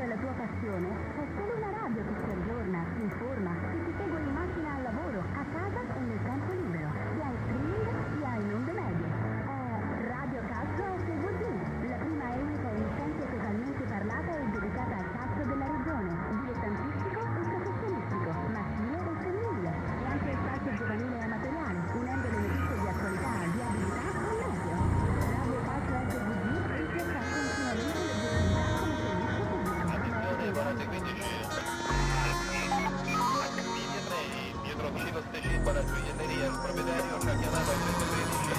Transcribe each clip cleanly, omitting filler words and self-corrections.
perseguire la tua passione, è solo una radio che ti aggiorna, ti informa, che ti segue in macchina al lavoro, a casa e nel tempo libero, sia in streaming sia in onde medie. È Radio Calcio SVG, la prima e unica emittente totalmente parlata e dedicata al calcio della regione, dilettantistico e professionistico, maschile e femminile, e anche il calcio giovanile e amatoriale, unendo le notizie di attualità, di abilità e meteo. Radio Calcio SVG ricerca continuamente l'oggettività come servizio pubblico. Attenzione, volante 15. Dietro vicino Stecimbo alla gioielleria, il proprietario ci ha chiamato al 113,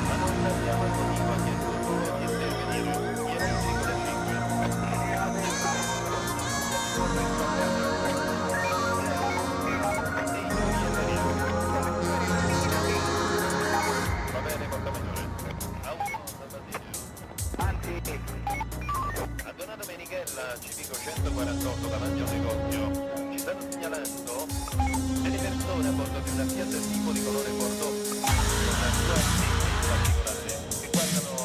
ma non abbiamo il motivo, ha chiesto solo di intervenire. Viene il 5. Va bene, porta maggiore. A Donna Domenichella, civico 148, davanti a un negozio, ci stanno segnalando delle persone a bordo di una Fiat tipo di colore bordeaux, con una sorte particolare, che guardano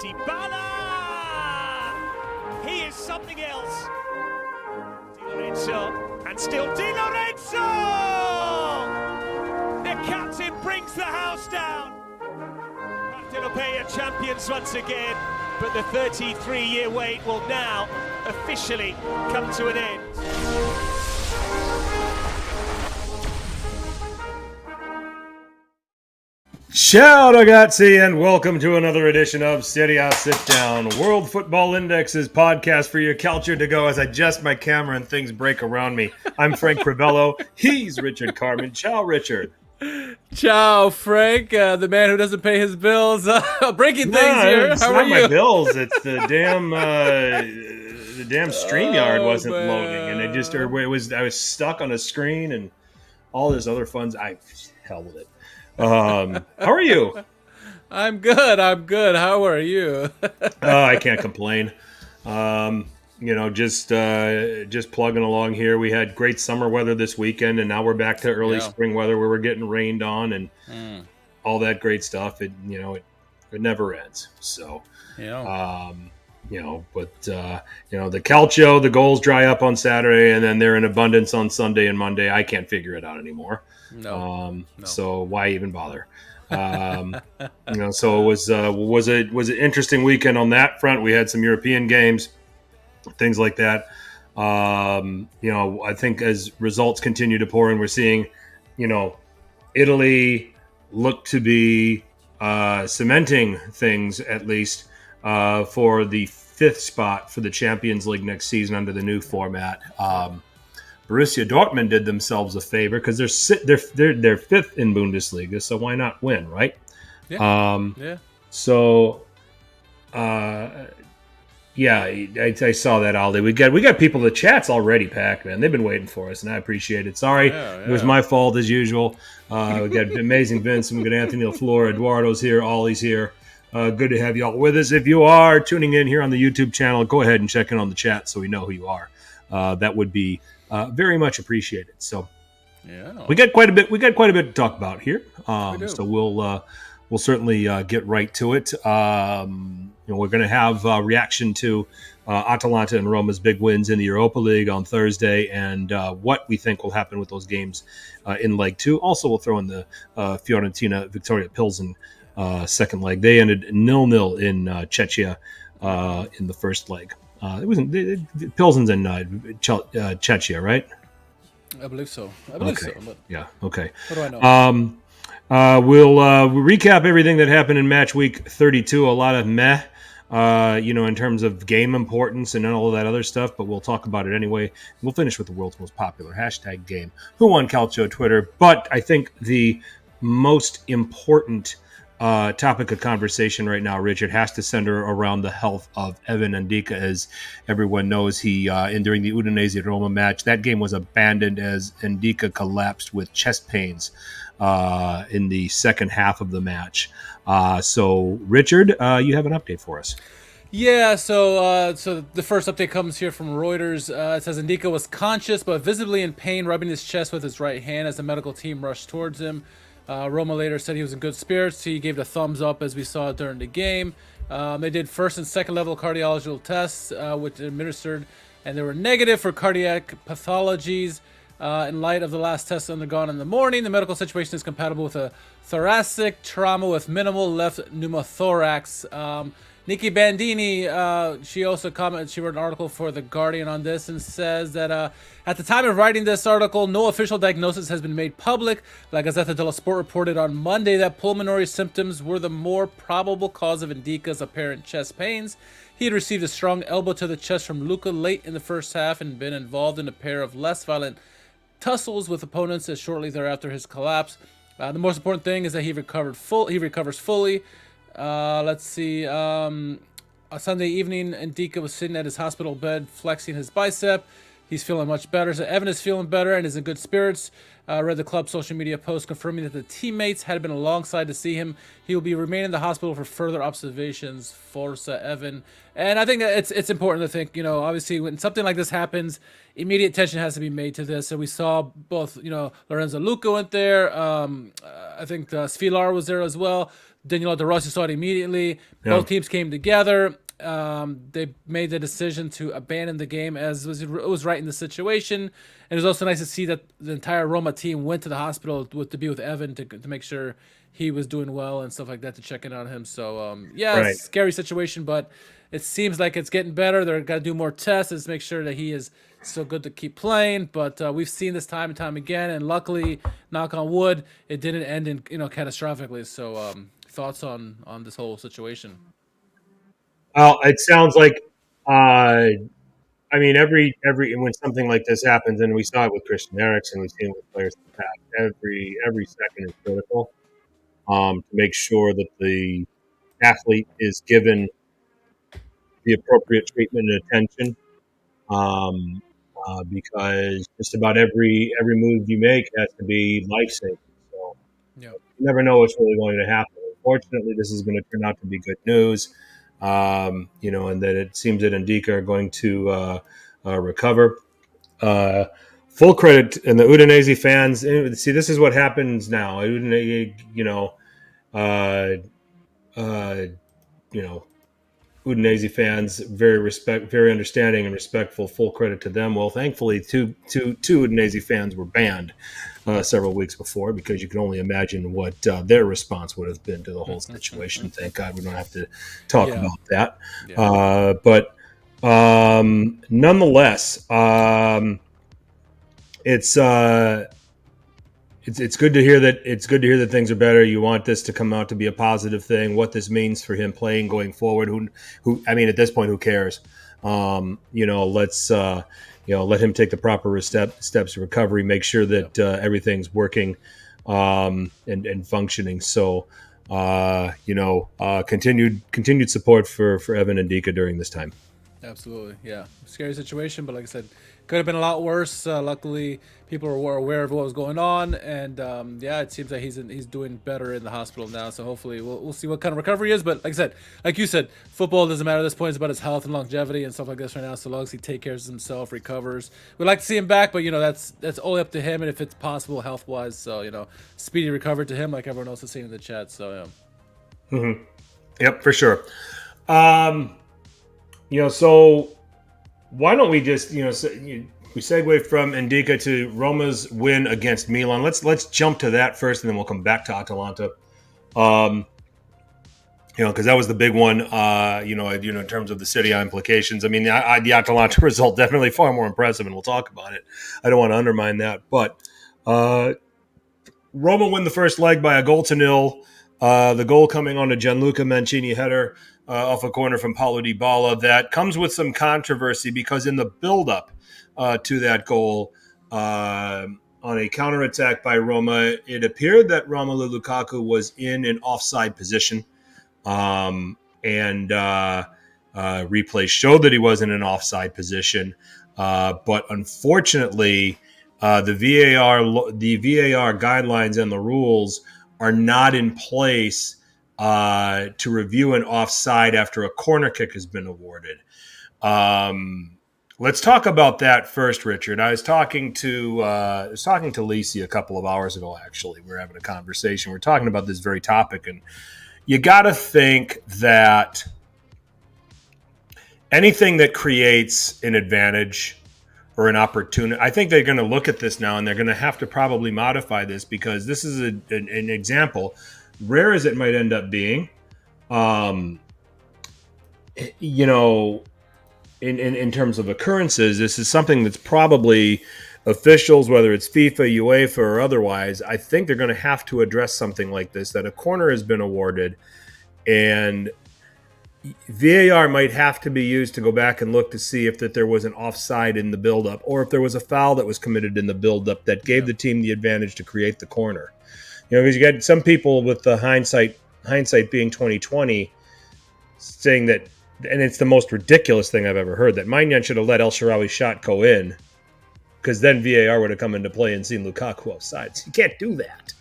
Dybala! Lorenzo, and still Di Lorenzo! The captain brings the house down. Partenopea champions once again, but the 33-year wait will now officially come to an end. Ciao ragazzi, and welcome to another edition of Serie A Sit Down, World Football Index's podcast for your culture to go as I adjust my camera and things break around me. I'm Frank Crivello. He's Richard Carmen. Ciao, Richard. Ciao, Frank, the man who doesn't pay his bills. Breaking things here. It's How not are my you? bills. It's the damn StreamYard wasn't man. loading, and I was stuck on a screen and all this other fun. Hell with it. How are you? I'm good. How are you? I can't complain. Just plugging along here. We had great summer weather this weekend, and now we're back to early spring weather where we're getting rained on and all that great stuff. It never ends. So, the calcio, the goals dry up on Saturday, and then they're in abundance on Sunday and Monday. I can't figure it out anymore. No. So why even bother? So it was an interesting weekend on that front. We had some European games, things like that. I think as results continue to pour in, we're seeing, Italy look to be cementing things at least for the fifth spot for the Champions League next season under the new format. Borussia Dortmund did themselves a favor because they're fifth in Bundesliga, so why not win, right? Yeah. So, I saw that, Aldi. We got people. The chat's already packed, man. They've been waiting for us, and I appreciate it. Sorry, It was my fault as usual. We got amazing Vince, and we got Anthony LaFleur, Eduardo's here, Ollie's here. Good to have you all with us. If you are tuning in here on the YouTube channel, go ahead and check in on the chat so we know who you are. That would be very much appreciated. So, we got quite a bit. We got quite a bit to talk about here. So we'll certainly get right to it. We're going to have reaction to Atalanta and Roma's big wins in the Europa League on Thursday, and what we think will happen with those games in leg two. Also, we'll throw in the Fiorentina Victoria Pilsen second leg. They ended 0-0 in Czechia in the first leg. It wasn't Pilsen's in Czechia, right? I believe so. But yeah. Okay. What do I know? We'll recap everything that happened in match week 32. A lot of meh, in terms of game importance and all of that other stuff, but we'll talk about it anyway. We'll finish with the world's most popular hashtag game, Who Won Calcio Twitter. But I think the most important topic of conversation right now, Richard, has to center around the health of Evan Ndika. As everyone knows, he during the Udinese Roma match, that game was abandoned as Ndika collapsed with chest pains in the second half of the match. So, Richard, you have an update for us. Yeah, so the first update comes here from Reuters. It says Ndika was conscious but visibly in pain, rubbing his chest with his right hand as the medical team rushed towards him. Roma later said he was in good spirits. He gave it a thumbs up, as we saw during the game. They did first and second level cardiological tests, which administered, and they were negative for cardiac pathologies. In light of the last tests undergone in the morning, the medical situation is compatible with a thoracic trauma with minimal left pneumothorax. Nikki Bandini, she also commented, she wrote an article for The Guardian on this and says that at the time of writing this article, no official diagnosis has been made public. La Gazzetta dello Sport reported on Monday that pulmonary symptoms were the more probable cause of Ndika's apparent chest pains. He had received a strong elbow to the chest from Luca late in the first half and been involved in a pair of less violent tussles with opponents as shortly thereafter his collapse. The most important thing is that he recovers fully. Let's see. A Sunday evening, Ndika was sitting at his hospital bed, flexing his bicep. He's feeling much better. So Evan is feeling better and is in good spirits. Read the club's social media post confirming that the teammates had been alongside to see him. He will be remaining in the hospital for further observations. Forza Evan. And I think that it's important to think, obviously when something like this happens, immediate attention has to be made to this. And we saw both, Lorenzo Luca went there. I think Svilar was there as well. Daniela De Rossi saw it immediately. Both teams came together. they made the decision to abandon the game as it was right in the situation. And it was also nice to see that the entire Roma team went to the hospital to be with Evan to make sure he was doing well and stuff like that, to check in on him. So, yeah, Right. it's a scary situation, but it seems like it's getting better. They're got to do more tests to make sure that he is still good to keep playing. But we've seen this time and time again, and luckily, knock on wood, it didn't end in catastrophically. So, thoughts on this whole situation? It sounds like, I mean, every when something like this happens, and we saw it with Christian Eriksen, we've seen it with players in the past. Every second is critical to make sure that the athlete is given the appropriate treatment and attention. Because just about every move you make has to be life saving. So Yeah. you never know what's really going to happen. Unfortunately, this is going to turn out to be good news. And that it seems that Ndika are going to recover. Full credit, and the Udinese fans. See, this is what happens now. Udinese fans, very understanding and respectful. Full credit to them. Well, thankfully, two Udinese fans were banned several weeks before, because you can only imagine what their response would have been to the whole situation. Thank God we don't have to talk about that. Yeah. But nonetheless, it's good to hear that. It's good to hear that things are better. You want this to come out to be a positive thing. What this means for him playing going forward, I mean, at this point, who cares? Let's let him take the proper steps of recovery. Make sure that everything's working and functioning. So, continued support for Evan and Ndika during this time. Absolutely, yeah. Scary situation, but like I said, could have been a lot worse. Luckily, people were aware of what was going on, and it seems like he's doing better in the hospital now. So hopefully, we'll see what kind of recovery is. But like you said, football doesn't matter at this point. It's about his health and longevity and stuff like this right now. So long as he takes care of himself, recovers, we'd like to see him back. But that's only up to him, and if it's possible health wise. So speedy recovery to him, like everyone else is saying in the chat. So yeah. Mm-hmm. Yep, for sure. So why don't we just, we segue from Ndika to Roma's win against Milan. Let's jump to that first, and then we'll come back to Atalanta. Because that was the big one. In terms of the Serie A implications. I mean, the Atalanta result definitely far more impressive, and we'll talk about it. I don't want to undermine that, but Roma win the first leg by 1-0. The goal coming on a Gianluca Mancini header off a corner from Paulo Dybala. That comes with some controversy, because in the build-up to that goal, on a counterattack by Roma, it appeared that Romelu Lukaku was in an offside position, and replay showed that he was in an offside position. But unfortunately, the VAR guidelines and the rules are not in place to review an offside after a corner kick has been awarded. Let's talk about that first, Richard. I was talking to Lisi a couple of hours ago. Actually, we were having a conversation. We're talking about this very topic, and you got to think that anything that creates an advantage or an opportunity, I think they're going to look at this now, and they're going to have to probably modify this, because this is an example, rare as it might end up being, in terms of occurrences. This is something that's probably officials, whether it's FIFA, UEFA, or otherwise, I think they're going to have to address something like this, that a corner has been awarded, and VAR might have to be used to go back and look to see if that there was an offside in the buildup, or if there was a foul that was committed in the buildup that gave the team the advantage to create the corner. Because you got some people with the hindsight being 2020 saying that, and it's the most ridiculous thing I've ever heard, that Maignan should have let El Shaarawy's shot go in, because then VAR would have come into play and seen Lukaku offside. So you can't do that.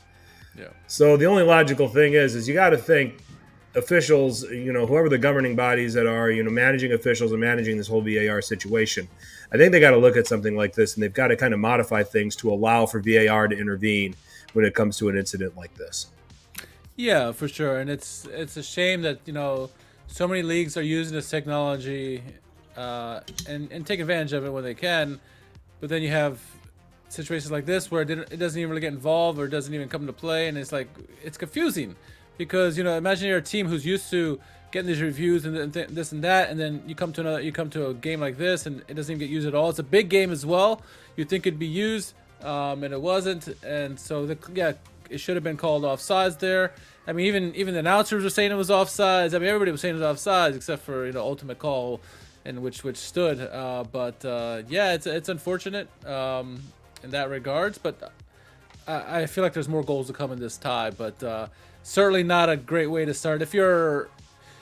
Yeah. So the only logical thing is you got to think officials, whoever the governing bodies that are, managing officials and managing this whole VAR situation, I think they got to look at something like this, and they've got to kind of modify things to allow for VAR to intervene when it comes to an incident like this. Yeah, for sure. And it's a shame that, so many leagues are using this technology and take advantage of it when they can, but then you have situations like this where it doesn't even really get involved or it doesn't even come into play, and it's like it's confusing because imagine you're a team who's used to getting these reviews and this and that, and then you come to a game like this and it doesn't even get used at all. It's a big game as well. You'd think it'd be used, and it wasn't, and so it should have been called offsides there. I mean, even the announcers were saying it was offsides. I mean, everybody was saying it was offsides except for ultimate call, and which stood. Yeah, it's unfortunate in that regards, but I feel like there's more goals to come in this tie. But certainly not a great way to start. If you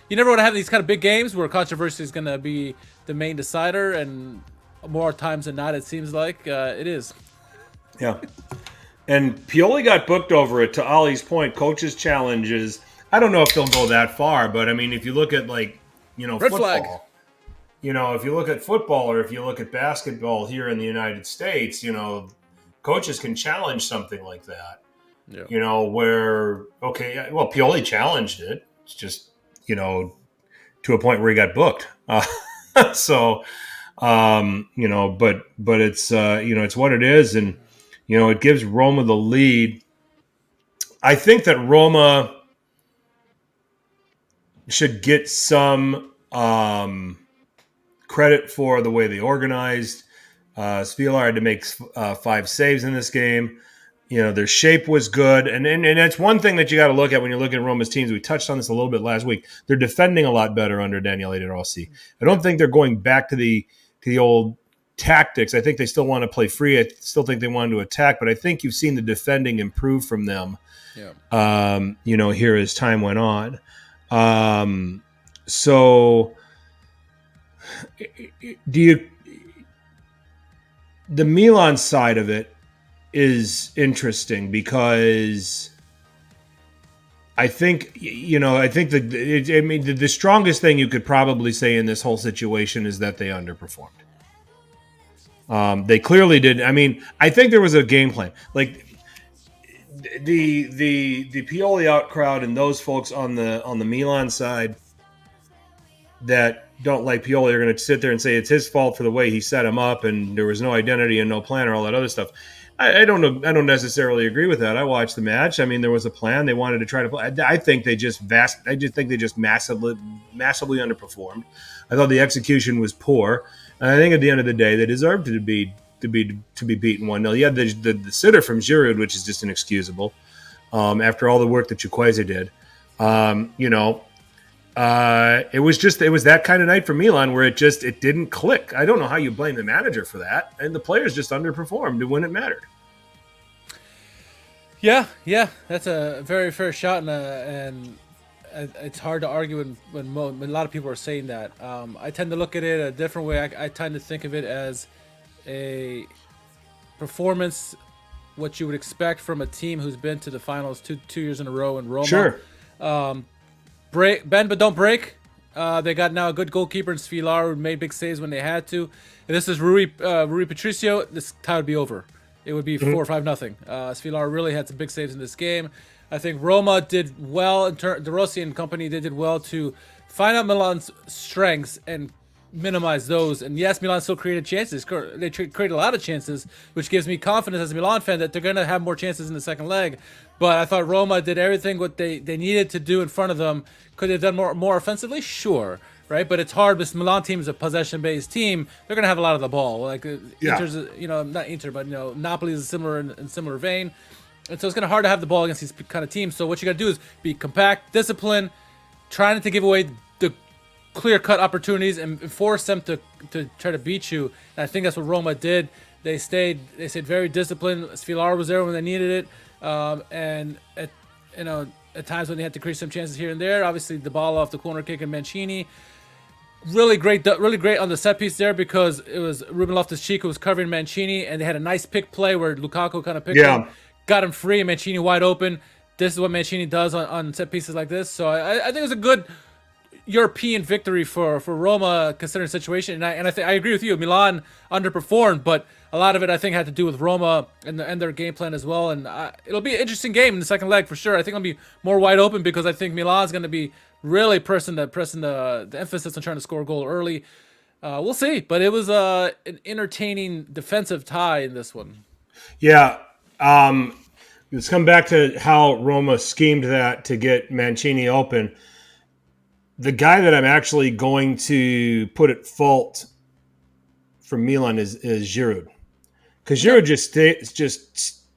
never want to have these kind of big games where controversy is going to be the main decider, and more times than not, it seems like it is. Yeah. And Pioli got booked over it. To Ollie's point, coaches' challenges. I don't know if they'll go that far, but I mean, if you look at Red football, flag. If you look at football or if you look at basketball here in the United States, coaches can challenge something like that. Yeah. Where Pioli challenged it. It's just to a point where he got booked. So, but it's it's what it is, and. It gives Roma the lead. I think that Roma should get some credit for the way they organized. Svilar had to make 5 saves in this game. Their shape was good. And that's one thing that you got to look at when you're looking at Roma's teams. We touched on this a little bit last week. They're defending a lot better under Daniele Rossi. I don't think they're going back to the old tactics. I think they still want to play free. I still think they wanted to attack, but I think you've seen the defending improve from them. Yeah. Here as time went on. So the Milan side of it is interesting because I think the strongest thing you could probably say in this whole situation is that they underperformed. They clearly did. I mean, I think there was a game plan. Like the Pioli out crowd and those folks on the Milan side that don't like Pioli are going to sit there and say it's his fault for the way he set him up and there was no identity and no plan or all that other stuff. I don't know. I don't necessarily agree with that. I watched the match. I mean, there was a plan. They wanted to try to play. I think they just massively underperformed. I thought the execution was poor. And I think at the end of the day, they deserved to be beaten 1-0. You had the sitter from Giroud, which is just inexcusable. After all the work that Chukwueze did, it was that kind of night for Milan where it didn't click. I don't know how you blame the manager for that, and the players just underperformed when it mattered. Yeah, that's a very fair shot, and it's hard to argue when a lot of people are saying that. I tend to look at it a different way. I tend to think of it as a performance, what you would expect from a team who's been to the finals two years in a row in Roma. Sure. Bend but don't break. They got now a good goalkeeper in Svilar who made big saves when they had to. If this is Rui Patricio, this tie would be over. It would be 4 or 5-0. Svilar really had some big saves in this game. I think Roma did well. De Rossi and company, they did well to find out Milan's strengths and minimize those. And yes, Milan still created chances. They created a lot of chances, which gives me confidence as a Milan fan that they're going to have more chances in the second leg. But I thought Roma did everything what they needed to do in front of them. Could they have done more offensively? Sure. Right, but it's hard. This Milan team is a possession-based team. They're going to have a lot of the ball. Like Inter's, not Inter, but Napoli is similar in similar vein, and so it's going to be hard to have the ball against these kind of teams. So what you got to do is be compact, disciplined, trying not to give away the clear-cut opportunities and force them to try to beat you. And I think that's what Roma did. They stayed very disciplined. Svilar was there when they needed it, and at times when they had to create some chances here and there. Obviously, the ball off the corner kick and Mancini. Really great on the set piece there because it was Ruben Loftus-Cheek who was covering Mancini, and they had a nice pick play where Lukaku kind of picked him, got him free, and Mancini wide open. This is what Mancini does on set pieces like this. So I think it was a good European victory for Roma considering the situation. And I agree with you. Milan underperformed, but a lot of it I think had to do with Roma and their game plan as well. And it'll be an interesting game in the second leg for sure. I think it'll be more wide open because I think Milan's going to be really pressing the emphasis on trying to score a goal early. We'll see, but it was an entertaining defensive tie in this one. Yeah. Let's come back to how Roma schemed that to get Mancini open. The guy that I'm actually going to put at fault for Milan is Giroud, because Giroud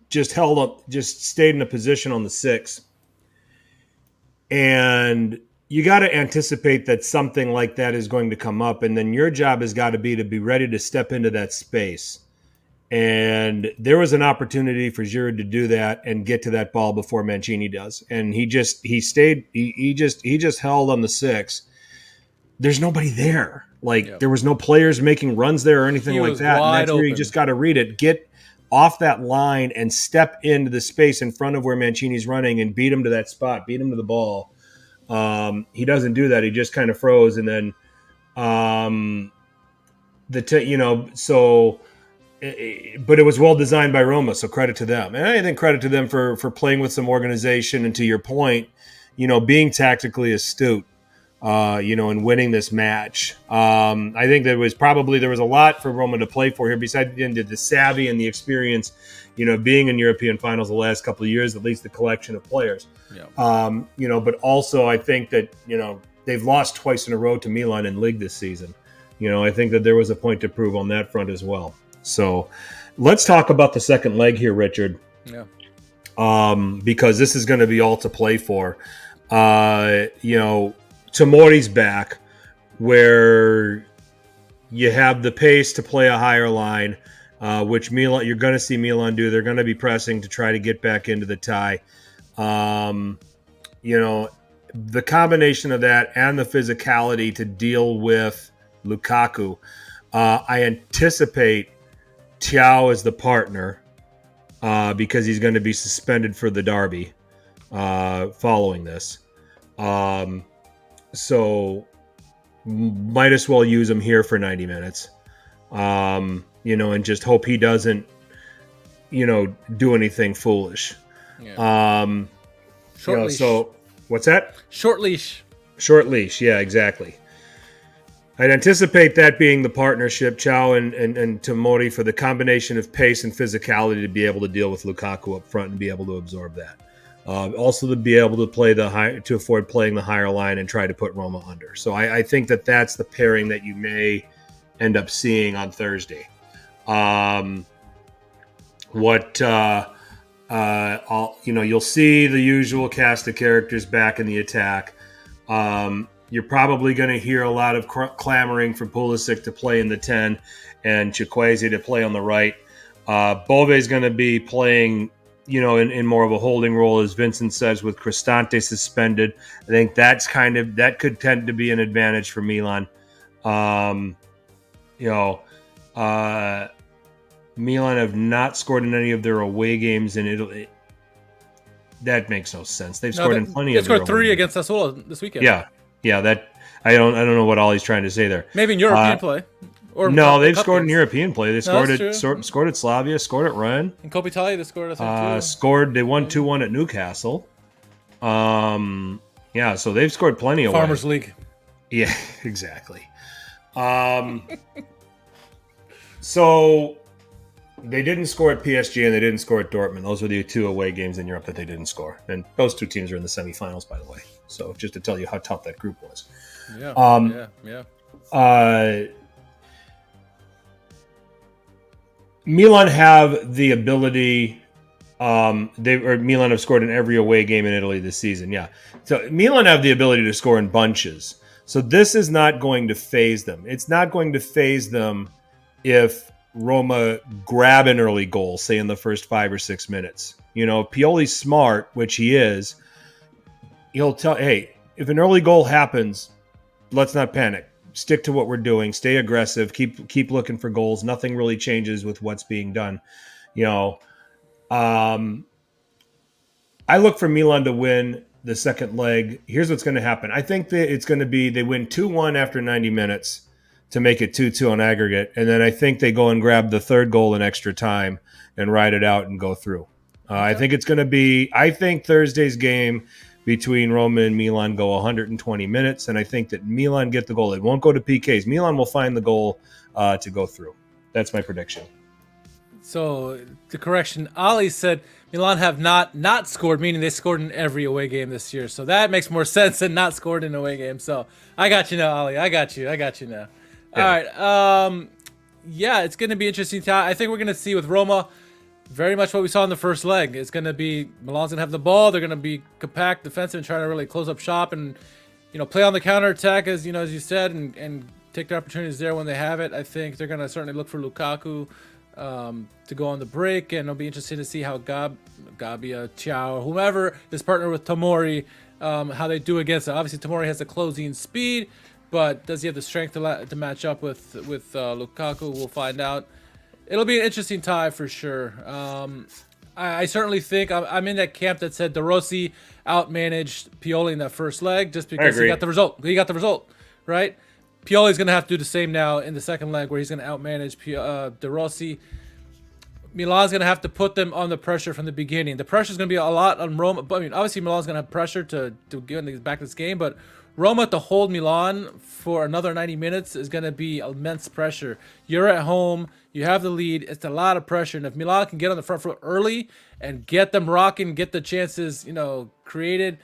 just held up, just stayed in a position on the 6, and you got to anticipate that something like that is going to come up, and then your job has got to be ready to step into that space. And there was an opportunity for Giroud to do that and get to that ball before Mancini does, and he just held on the 6. There's nobody there. There was no players making runs there or anything like that. And that's where you just got to read it. Get off that line and step into the space in front of where Mancini's running and beat him to that spot, beat him to the ball. He doesn't do that. He just kind of froze, and then but it was well designed by Roma, so credit to them. And I think credit to them for playing with some organization, and to your point, being tactically astute, and winning this match. I think there was a lot for Roma to play for here, besides the savvy and the experience, being in European finals the last couple of years, at least the collection of players. Yeah. But also I think that, they've lost twice in a row to Milan in league this season. I think that there was a point to prove on that front as well. So let's talk about the second leg here, Richard. Yeah. Because this is going to be all to play for. Tomori's back, where you have the pace to play a higher line, which Milan, you're going to see Milan do. They're going to be pressing to try to get back into the tie. The combination of that and the physicality to deal with Lukaku, I anticipate Thiaw as the partner, because he's going to be suspended for the derby following this. So might as well use him here for 90 minutes, and just hope he doesn't, do anything foolish. Yeah. Short leash. So what's that? Short leash. Short leash. Yeah, exactly. I'd anticipate that being the partnership, Thiaw and Tomori, for the combination of pace and physicality to be able to deal with Lukaku up front and be able to absorb that. Also to be able to to afford playing the higher line and try to put Roma under. So I think that that's the pairing that you may end up seeing on Thursday. You'll see the usual cast of characters back in the attack. You're probably going to hear a lot of clamoring for Pulisic to play in the 10 and Chukwueze to play on the right. Bove's going to be playing, in more of a holding role, as Vincent says, with Cristante suspended. I think that could tend to be an advantage for Milan. Milan have not scored in any of their away games in Italy. That makes no sense. They've scored in plenty of. They scored 3 against Sassuolo this weekend. Yeah. That I don't know what Ollie's trying to say there. Maybe in European play. Or no, they've scored in European play. They scored at Slavia, scored at Rennes. In Coppa Italia, they scored, I think, too. They won 2-1 at Newcastle. So they've scored plenty of Farmers League. Yeah, exactly. So they didn't score at PSG and they didn't score at Dortmund. Those were the 2 away games in Europe that they didn't score. And those 2 teams are in the semifinals, by the way. So just to tell you how tough that group was. Yeah. Milan have the ability. Milan have scored in every away game in Italy this season. Yeah, so Milan have the ability to score in bunches. So this is not going to phase them. It's not going to phase them if Roma grab an early goal, say in the first 5 or 6 minutes. Pioli's smart, which he is. He'll tell, hey, if an early goal happens, let's not panic. Stick to what we're doing. Stay aggressive. Keep looking for goals. Nothing really changes with what's being done. I look for Milan to win the second leg. Here's what's going to happen. I think that it's going to be they win 2-1 after 90 minutes to make it 2-2 on aggregate, and then I think they go and grab the third goal in extra time and ride it out and go through. I think it's going to be. I think Thursday's game between Roma and Milan go 120 minutes, and I think that Milan get the goal. It won't go to PKs. Milan will find the goal to go through. That's my prediction. So the correction, Ali said Milan have not scored, meaning they scored in every away game this year. So that makes more sense than not scored in an away game. So I got you now, Ali. I got you now. Yeah. All right. Yeah, it's going to be interesting. I think we're going to see with Roma very much what we saw in the first leg. It's going to be Milan's going to have the ball. They're going to be compact, defensive, and trying to really close up shop and, play on the counterattack, as you said, and take their opportunities there when they have it. I think they're going to certainly look for Lukaku to go on the break, and it'll be interesting to see how Gabbia, Thiaw, whomever is partnered with Tomori, how they do against it. Obviously, Tomori has the closing speed, but does he have the strength to match up with Lukaku? We'll find out. It'll be an interesting tie for sure. I certainly think I'm in that camp that said De Rossi outmanaged Pioli in that first leg just because he got the result. He got the result, right? Pioli's going to have to do the same now in the second leg where he's going to outmanage De Rossi. Milan's going to have to put them on the pressure from the beginning. The pressure's going to be a lot on Roma. But, obviously Milan's going to have pressure to get back this game, but Roma to hold Milan for another 90 minutes is going to be immense pressure. You're at home. You have the lead. It's a lot of pressure. And if Milan can get on the front foot early and get them rocking, get the chances, created,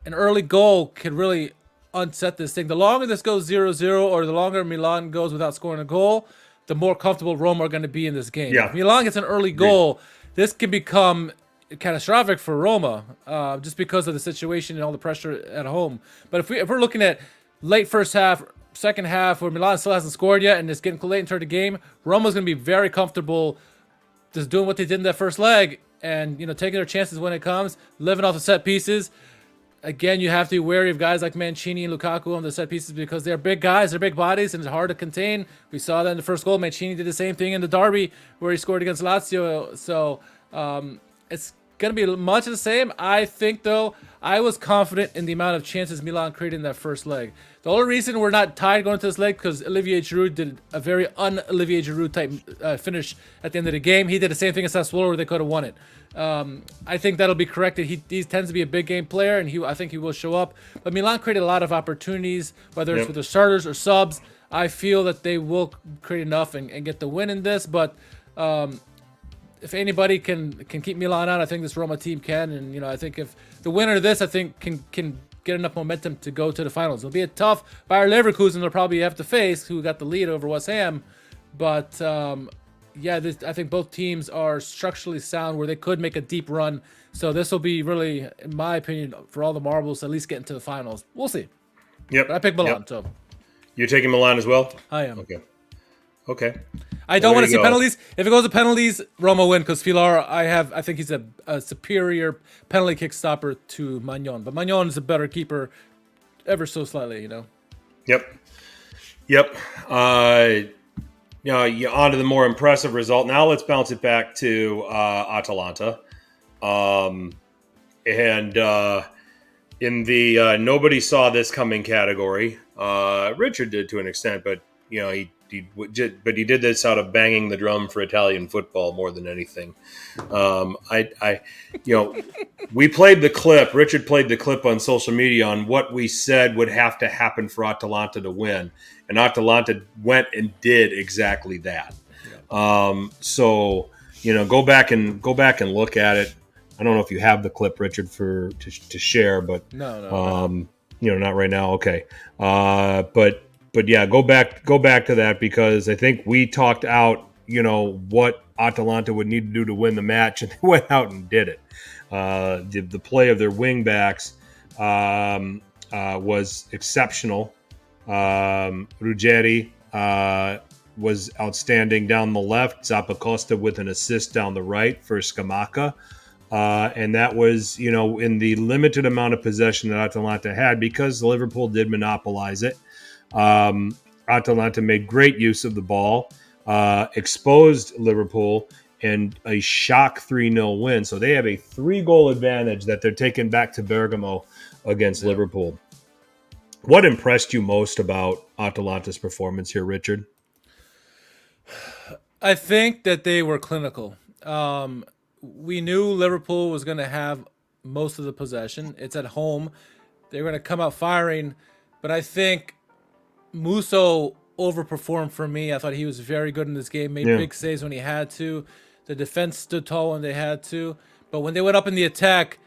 an early goal could really unset this thing. The longer this goes 0-0 or the longer Milan goes without scoring a goal, the more comfortable Roma are going to be in this game. Yeah. If Milan gets an early goal, this can become catastrophic for Roma just because of the situation and all the pressure at home. But if we're looking at late first half, second half, where Milan still hasn't scored yet and it's getting late into the game, Roma's going to be very comfortable just doing what they did in that first leg and, taking their chances when it comes, living off the set pieces. Again, you have to be wary of guys like Mancini and Lukaku on the set pieces because they're big guys, they're big bodies, and it's hard to contain. We saw that in the first goal. Mancini did the same thing in the derby where he scored against Lazio. So it's going to be much of the same. I think, though, I was confident in the amount of chances Milan created in that first leg. The only reason we're not tied going into this leg because Olivier Giroud did a very un-Olivier Giroud type finish at the end of the game. He did the same thing as Sassuolo where they could have won it. I think that'll be corrected. He tends to be a big game player, and I think he will show up. But Milan created a lot of opportunities, whether it's with the starters or subs. I feel that they will create enough and get the win in this. But if anybody can keep Milan out, I think this Roma team can. And I think if the winner of this, I think can get enough momentum to go to the finals. It'll be a tough Bayer Leverkusen they'll probably have to face, who got the lead over West Ham. But I think both teams are structurally sound where they could make a deep run. So this will be really, in my opinion, for all the marbles, at least get into the finals. We'll see. Yep. But I picked Milan, so. You're taking Milan as well? I am. Okay. I don't want to see penalties. If it goes to penalties, Roma win because Filar, I think he's a superior penalty kick stopper to Magnon. But Magnon is a better keeper ever so slightly, Yep. On to the more impressive result. Now let's bounce it back to Atalanta. And in the nobody saw this coming category, Richard did to an extent, but he did this out of banging the drum for Italian football more than anything. We played the clip. Richard played the clip on social media on what we said would have to happen for Atalanta to win, and Atalanta went and did exactly that. Yeah. Go back and look at it. I don't know if you have the clip, Richard, to share, but no. Not right now. Okay, But yeah, go back to that because I think we talked out, what Atalanta would need to do to win the match, and they went out and did it. The play of their wing backs was exceptional. Ruggeri was outstanding down the left. Zappacosta with an assist down the right for Scamacca. And that was, in the limited amount of possession that Atalanta had because Liverpool did monopolize it. Atalanta made great use of the ball, exposed Liverpool, and a shock 3-0 win. So they have a 3-goal advantage that they're taking back to Bergamo against Liverpool. What impressed you most about Atalanta's performance here, Richard? I think that they were clinical. We knew Liverpool was going to have most of the possession. It's at home. They're going to come out firing, but I think Musso overperformed for me. I thought he was very good in this game, made big saves when he had to. The defense stood tall when they had to. But when they went up in the attack,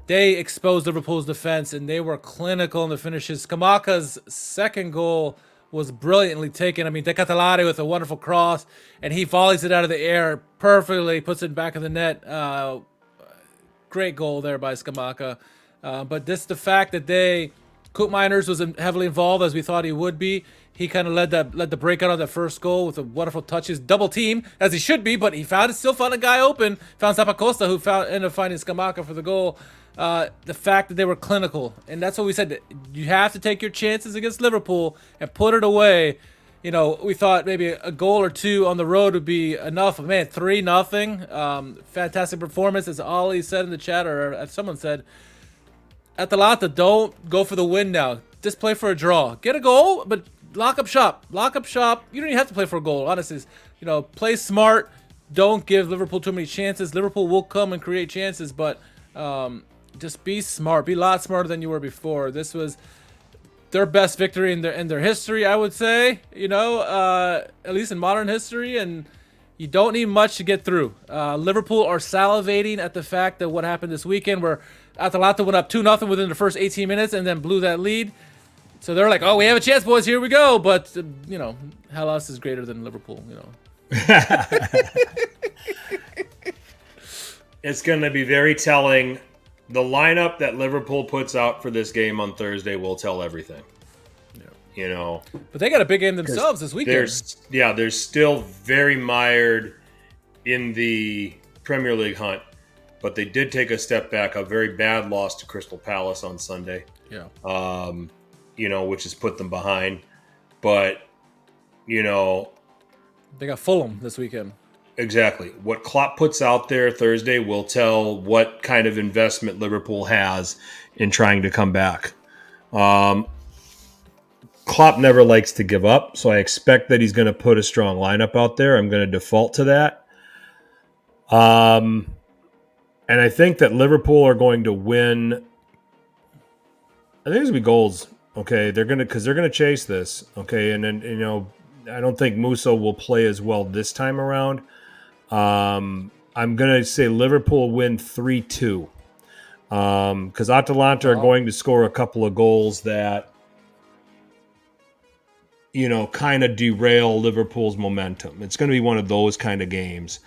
they exposed Liverpool's defense, and they were clinical in the finishes. Scamacca's second goal was brilliantly taken. I mean, De Catalare with a wonderful cross, and he volleys it out of the air perfectly, puts it back in the net. Great goal there by Scamacca. But this, the fact that Koopmeiners was heavily involved as we thought he would be. He kind of led the breakout on that first goal with a wonderful touches, double team as he should be, but he still found a guy open. Found Zappacosta, who ended up finding Scamacca for the goal. The fact that they were clinical, and that's what we said. You have to take your chances against Liverpool and put it away. You know, we thought maybe a goal or two on the road would be enough. Man, 3-0. Fantastic performance, as Ollie said in the chat, or as someone said. Atalanta, don't go for the win now. Just play for a draw. Get a goal, but lock up shop. Lock up shop. You don't even have to play for a goal. Honestly, you know, play smart. Don't give Liverpool too many chances. Liverpool will come and create chances, but just be smart. Be a lot smarter than you were before. This was their best victory in their history, I would say. You know, at least in modern history, and you don't need much to get through. Liverpool are salivating at the fact that what happened this weekend, where Atalanta went up 2-0 within the first 18 minutes and then blew that lead. So they're like, oh, we have a chance, boys. Here we go. But, you know, Hellas is greater than Liverpool, you know. It's going to be very telling. The lineup that Liverpool puts out for this game on Thursday will tell everything. Yeah. You know. But they got a big game themselves this weekend. They're still very mired in the Premier League hunt. But they did take a step back, a very bad loss to Crystal Palace on Sunday. Yeah. You know, which has put them behind. But, you know. They got Fulham this weekend. Exactly. What Klopp puts out there Thursday will tell what kind of investment Liverpool has in trying to come back. Klopp never likes to give up, so I expect that he's going to put a strong lineup out there. I'm going to default to that. And I think that Liverpool are going to win. I think there's going to be goals. Okay, they're going to chase this. Okay, and then, you know, I don't think Musso will play as well this time around. I'm going to say Liverpool win 3-2. Because Atalanta are going to score a couple of goals that, you know, kind of derail Liverpool's momentum. It's going to be one of those kind of games.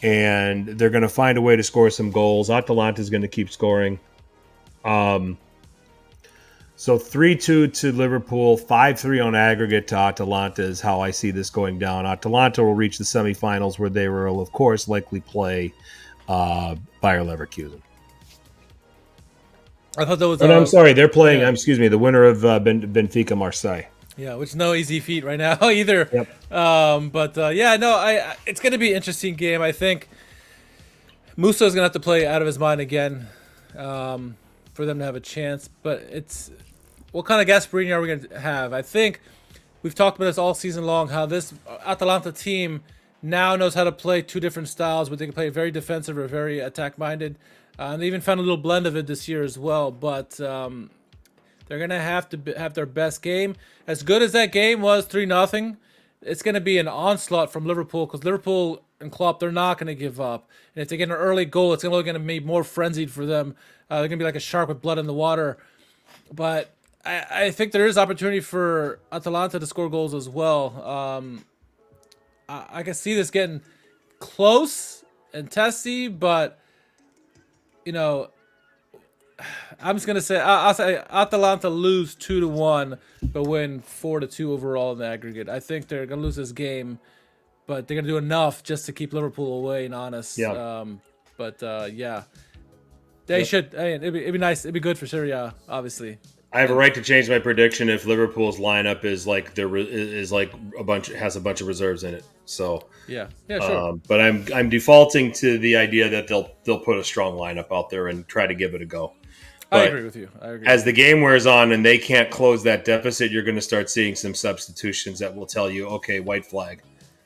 And they're going to find a way to score some goals. Atalanta is going to keep scoring. So 3-2 to Liverpool, 5-3 on aggregate to Atalanta is how I see this going down. Atalanta will reach the semifinals, where they will, of course, likely play Bayer Leverkusen. I thought that was. I'm sorry, they're playing. Yeah. The winner of Benfica Marseille. Yeah, which is no easy feat right now either. Yep. It's going to be an interesting game. I think Musso is going to have to play out of his mind again for them to have a chance. But it's what kind of Gasperini are we going to have? I think we've talked about this all season long, how this Atalanta team now knows how to play two different styles, but they can play very defensive or very attack-minded. And they even found a little blend of it this year as well. But they're going to have their best game. As good as that game was, 3-0, it's going to be an onslaught from Liverpool, because Liverpool and Klopp, they're not going to give up. And if they get an early goal, it's only going to be more frenzied for them. They're going to be like a shark with blood in the water. But I think there is opportunity for Atalanta to score goals as well. I can see this getting close and testy, but, you know, I'm just gonna say I'll say Atalanta lose 2-1, but win 4-2 overall in the aggregate. I think they're gonna lose this game, but they're gonna do enough just to keep Liverpool away and honest. Yeah. They should. I mean, it'd be nice. It'd be good for Serie A, obviously. I have a right to change my prediction if Liverpool's lineup is like has a bunch of reserves in it. So yeah, sure. But I'm defaulting to the idea that they'll put a strong lineup out there and try to give it a go. But I agree with you. As the game wears on and they can't close that deficit, you're going to start seeing some substitutions that will tell you, okay, white flag.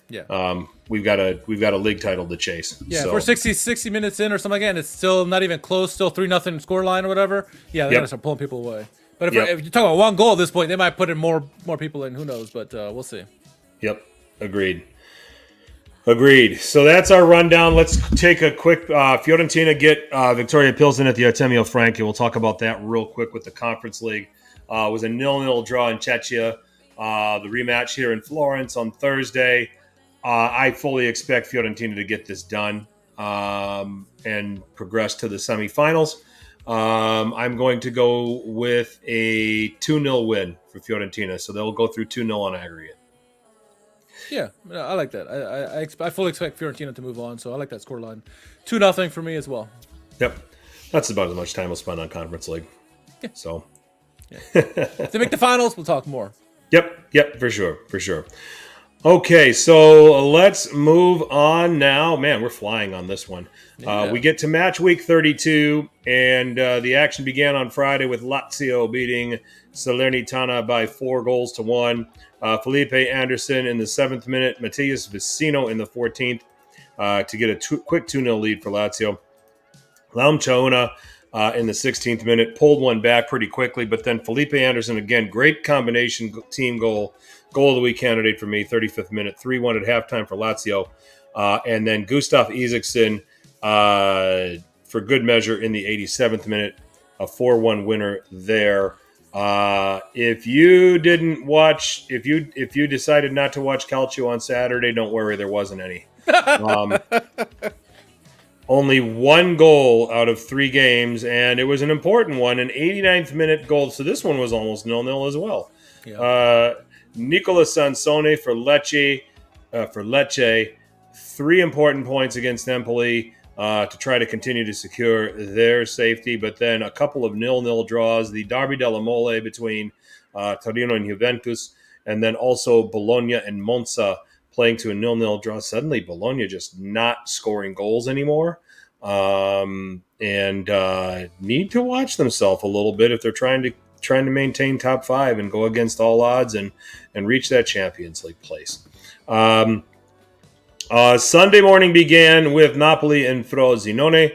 Yeah. We've got a league title to chase. Yeah, so. if we're 60 minutes in or something like that, and it's still not even close, still 3-0 score line or whatever, yeah, they're going to start pulling people away. But if you talk about one goal at this point, they might put in more people in. Who knows? But we'll see. Yep. Agreed. So that's our rundown. Let's take a quick Fiorentina get Victoria Pilsen at the Artemio Franchi. We'll talk about that real quick with the Conference League. It was a 0-0 draw in Czechia. The rematch here in Florence on Thursday. I fully expect Fiorentina to get this done and progress to the semifinals. I'm going to go with a 2-0 win for Fiorentina, so they'll go through 2-0 on aggregate. Yeah, I like that. I fully expect Fiorentina to move on, so I like that scoreline. 2-0 for me as well. Yep, that's about as much time we'll spend on Conference League. Yeah. So, if they make the finals, we'll talk more. Yep, for sure. Okay, so let's move on now. Man, we're flying on this one. Yeah. We get to match week 32, and the action began on Friday with Lazio beating Salernitana by 4-1. Felipe Anderson in the 7th minute, Matthias Vecino in the 14th to get a quick 2-0 lead for Lazio. Laum Chauna in the 16th minute pulled one back pretty quickly, but then Felipe Anderson, again, great combination team goal of the week candidate for me, 35th minute, 3-1 at halftime for Lazio. And then Gustav Isaacson for good measure in the 87th minute, a 4-1 winner there. If you didn't watch, if you decided not to watch Calcio on Saturday, don't worry, there wasn't any. Only one goal out of 3 games, and it was an important one, an 89th minute goal. So this one was almost 0-0 as well. Yeah. Nicola Sansone for Lecce. 3 important points against Empoli to try to continue to secure their safety, but then a couple of 0-0 draws. The Derby della Mole between Torino and Juventus, and then also Bologna and Monza playing to a 0-0 draw. Suddenly, Bologna just not scoring goals anymore, and need to watch themselves a little bit if they're trying to maintain top 5 and go against all odds and reach that Champions League place. Sunday morning began with Napoli and Frosinone.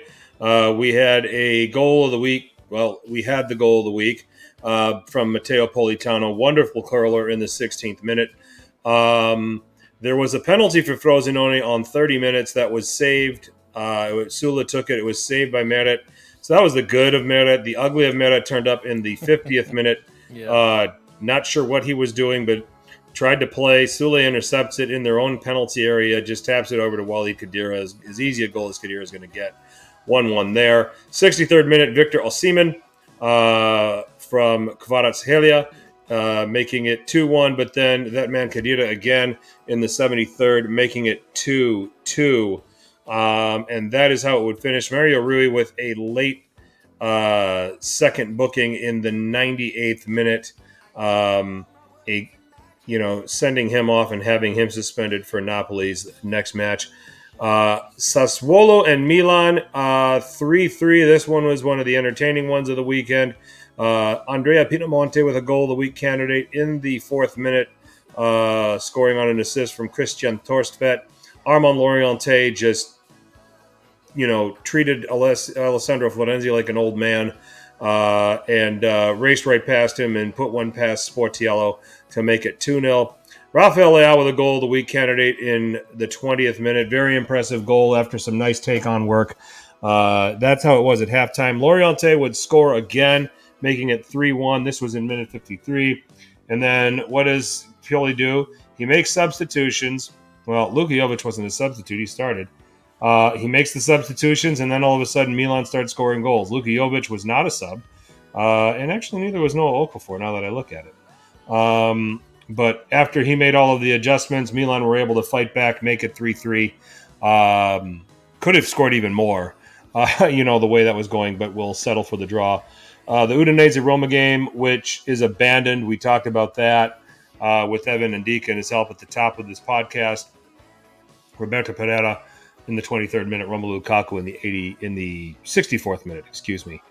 We had a goal of the week. Well, we had the goal of the week from Matteo Politano, wonderful curler in the 16th minute. There was a penalty for Frosinone on 30 minutes that was saved. Sula took it. It was saved by Meret. So that was the good of Meret. The ugly of Meret turned up in the 50th minute. Yeah. Not sure what he was doing, but tried to play. Sule intercepts it in their own penalty area, just taps it over to Wally Khedira. As easy a goal as Khedira is going to get. 1-1 there. 63rd minute, Victor Osimhen from Kvaratskhelia making it 2-1, but then that man Khedira again in the 73rd, making it 2-2. And that is how it would finish. Mario Rui with a late second booking in the 98th minute. Sending him off and having him suspended for Napoli's next match. Sassuolo and Milan, 3-3. This one was one of the entertaining ones of the weekend. Andrea Pinamonte with a goal of the week candidate in the 4th minute, scoring on an assist from Christian Torstvedt. Armand Loriente just, treated Alessandro Florenzi like an old man and raced right past him and put one past Sportiello to make it 2-0. Rafael Leao with a goal of the week candidate in the 20th minute. Very impressive goal after some nice take-on work. That's how it was at halftime. Loriente would score again, making it 3-1. This was in minute 53. And then what does Pioli do? He makes substitutions. Well, Luka Jovic wasn't a substitute. He started. He makes the substitutions, and then all of a sudden Milan starts scoring goals. Luka Jovic was not a sub. And actually neither was Noah Okafor now that I look at it. But after he made all of the adjustments, Milan were able to fight back, make it 3-3. Could have scored even more, the way that was going, but we'll settle for the draw. The Udinese-Roma game, which is abandoned. We talked about that with Evan Ndika and his help at the top of this podcast. Roberto Pereira in the 23rd minute, Romelu Lukaku in the 64th minute, excuse me.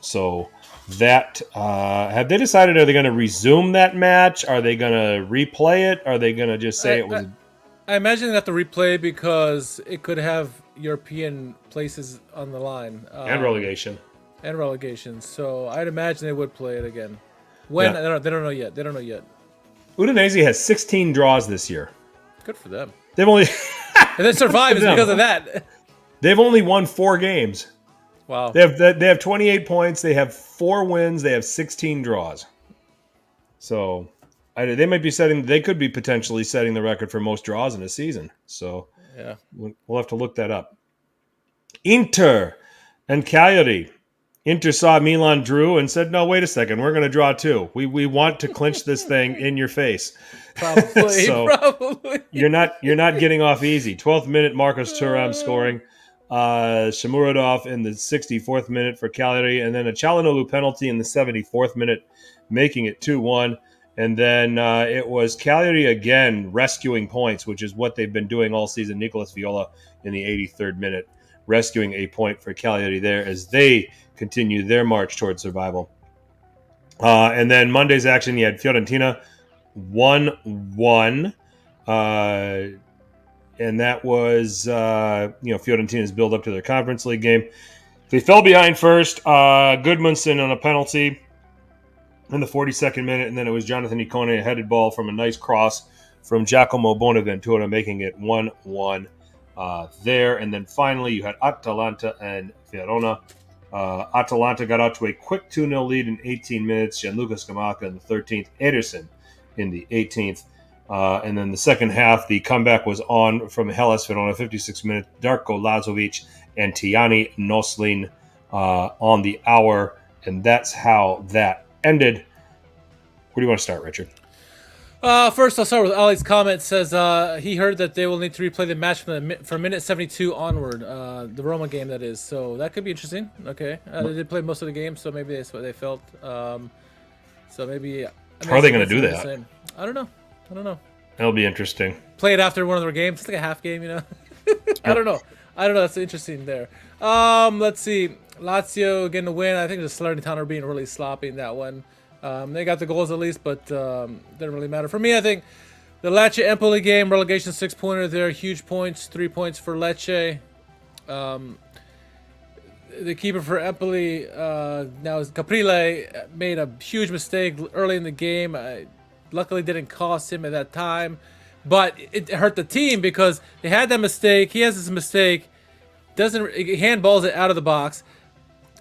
So that have they decided, are they going to resume that match? Are they going to replay it? Are they going to just say it was I imagine they have to replay because it could have European places on the line. And relegation. And relegation. So I'd imagine they would play it again. When? Yeah. They don't know yet. They don't know yet. Udinese has 16 draws this year. Good for them. They've only And then survive is because of that. they've only won 4 games. Wow. They have 28 points. They have 4 wins. They have 16 draws. So they might be they could be potentially setting the record for most draws in a season. So yeah, we'll have to look that up. Inter and Cagliari. Inter saw Milan drew and said, no, wait a second. We're going to draw too. We want to clinch this thing in your face. Probably. So probably. You're not getting off easy. 12th minute, Marcos Thuram scoring. Shamuradov in the 64th minute for Cagliari. And then a Çalhanoğlu penalty in the 74th minute, making it 2-1. And then it was Cagliari again rescuing points, which is what they've been doing all season. Nicolas Viola in the 83rd minute, rescuing a point for Cagliari there as they continue their march towards survival. And then Monday's action, you had Fiorentina 1-1. And that was, Fiorentina's build up to their Conference League game. They fell behind first. Gudmundsson on a penalty in the 42nd minute, and then it was Jonathan Icone, a headed ball from a nice cross from Giacomo Bonaventura, making it 1-1 there. And then finally, you had Atalanta and Verona. Atalanta got out to a quick 2-0 lead in 18 minutes. Gianluca Scamacca in the 13th, Ederson in the 18th. And then the second half, the comeback was on from Hellas Verona, 56 minutes. Darko Lazovic and Tijani Noslin on the hour. And that's how that ended. Where do you want to start, Richard? First, I'll start with Ali's comment. Says he heard that they will need to replay the match from minute 72 onward, the Roma game, that is. So that could be interesting. Okay, they did play most of the game, so maybe that's what they felt. So maybe. How are they going to do that? I don't know. That'll be interesting. Play it after one of their games. It's like a half game, you know. I don't know. That's interesting there. Let's see. Lazio getting a win. I think the Salernitana being really sloppy in that one. They got the goals at least, but didn't really matter. For me, I think the Lecce-Empoli game, relegation 6-pointer there, huge points, 3 points for Lecce. The keeper for Empoli now is Caprile, made a huge mistake early in the game. Luckily didn't cost him at that time, but it hurt the team because they had that mistake. He has this mistake, he handballs it out of the box.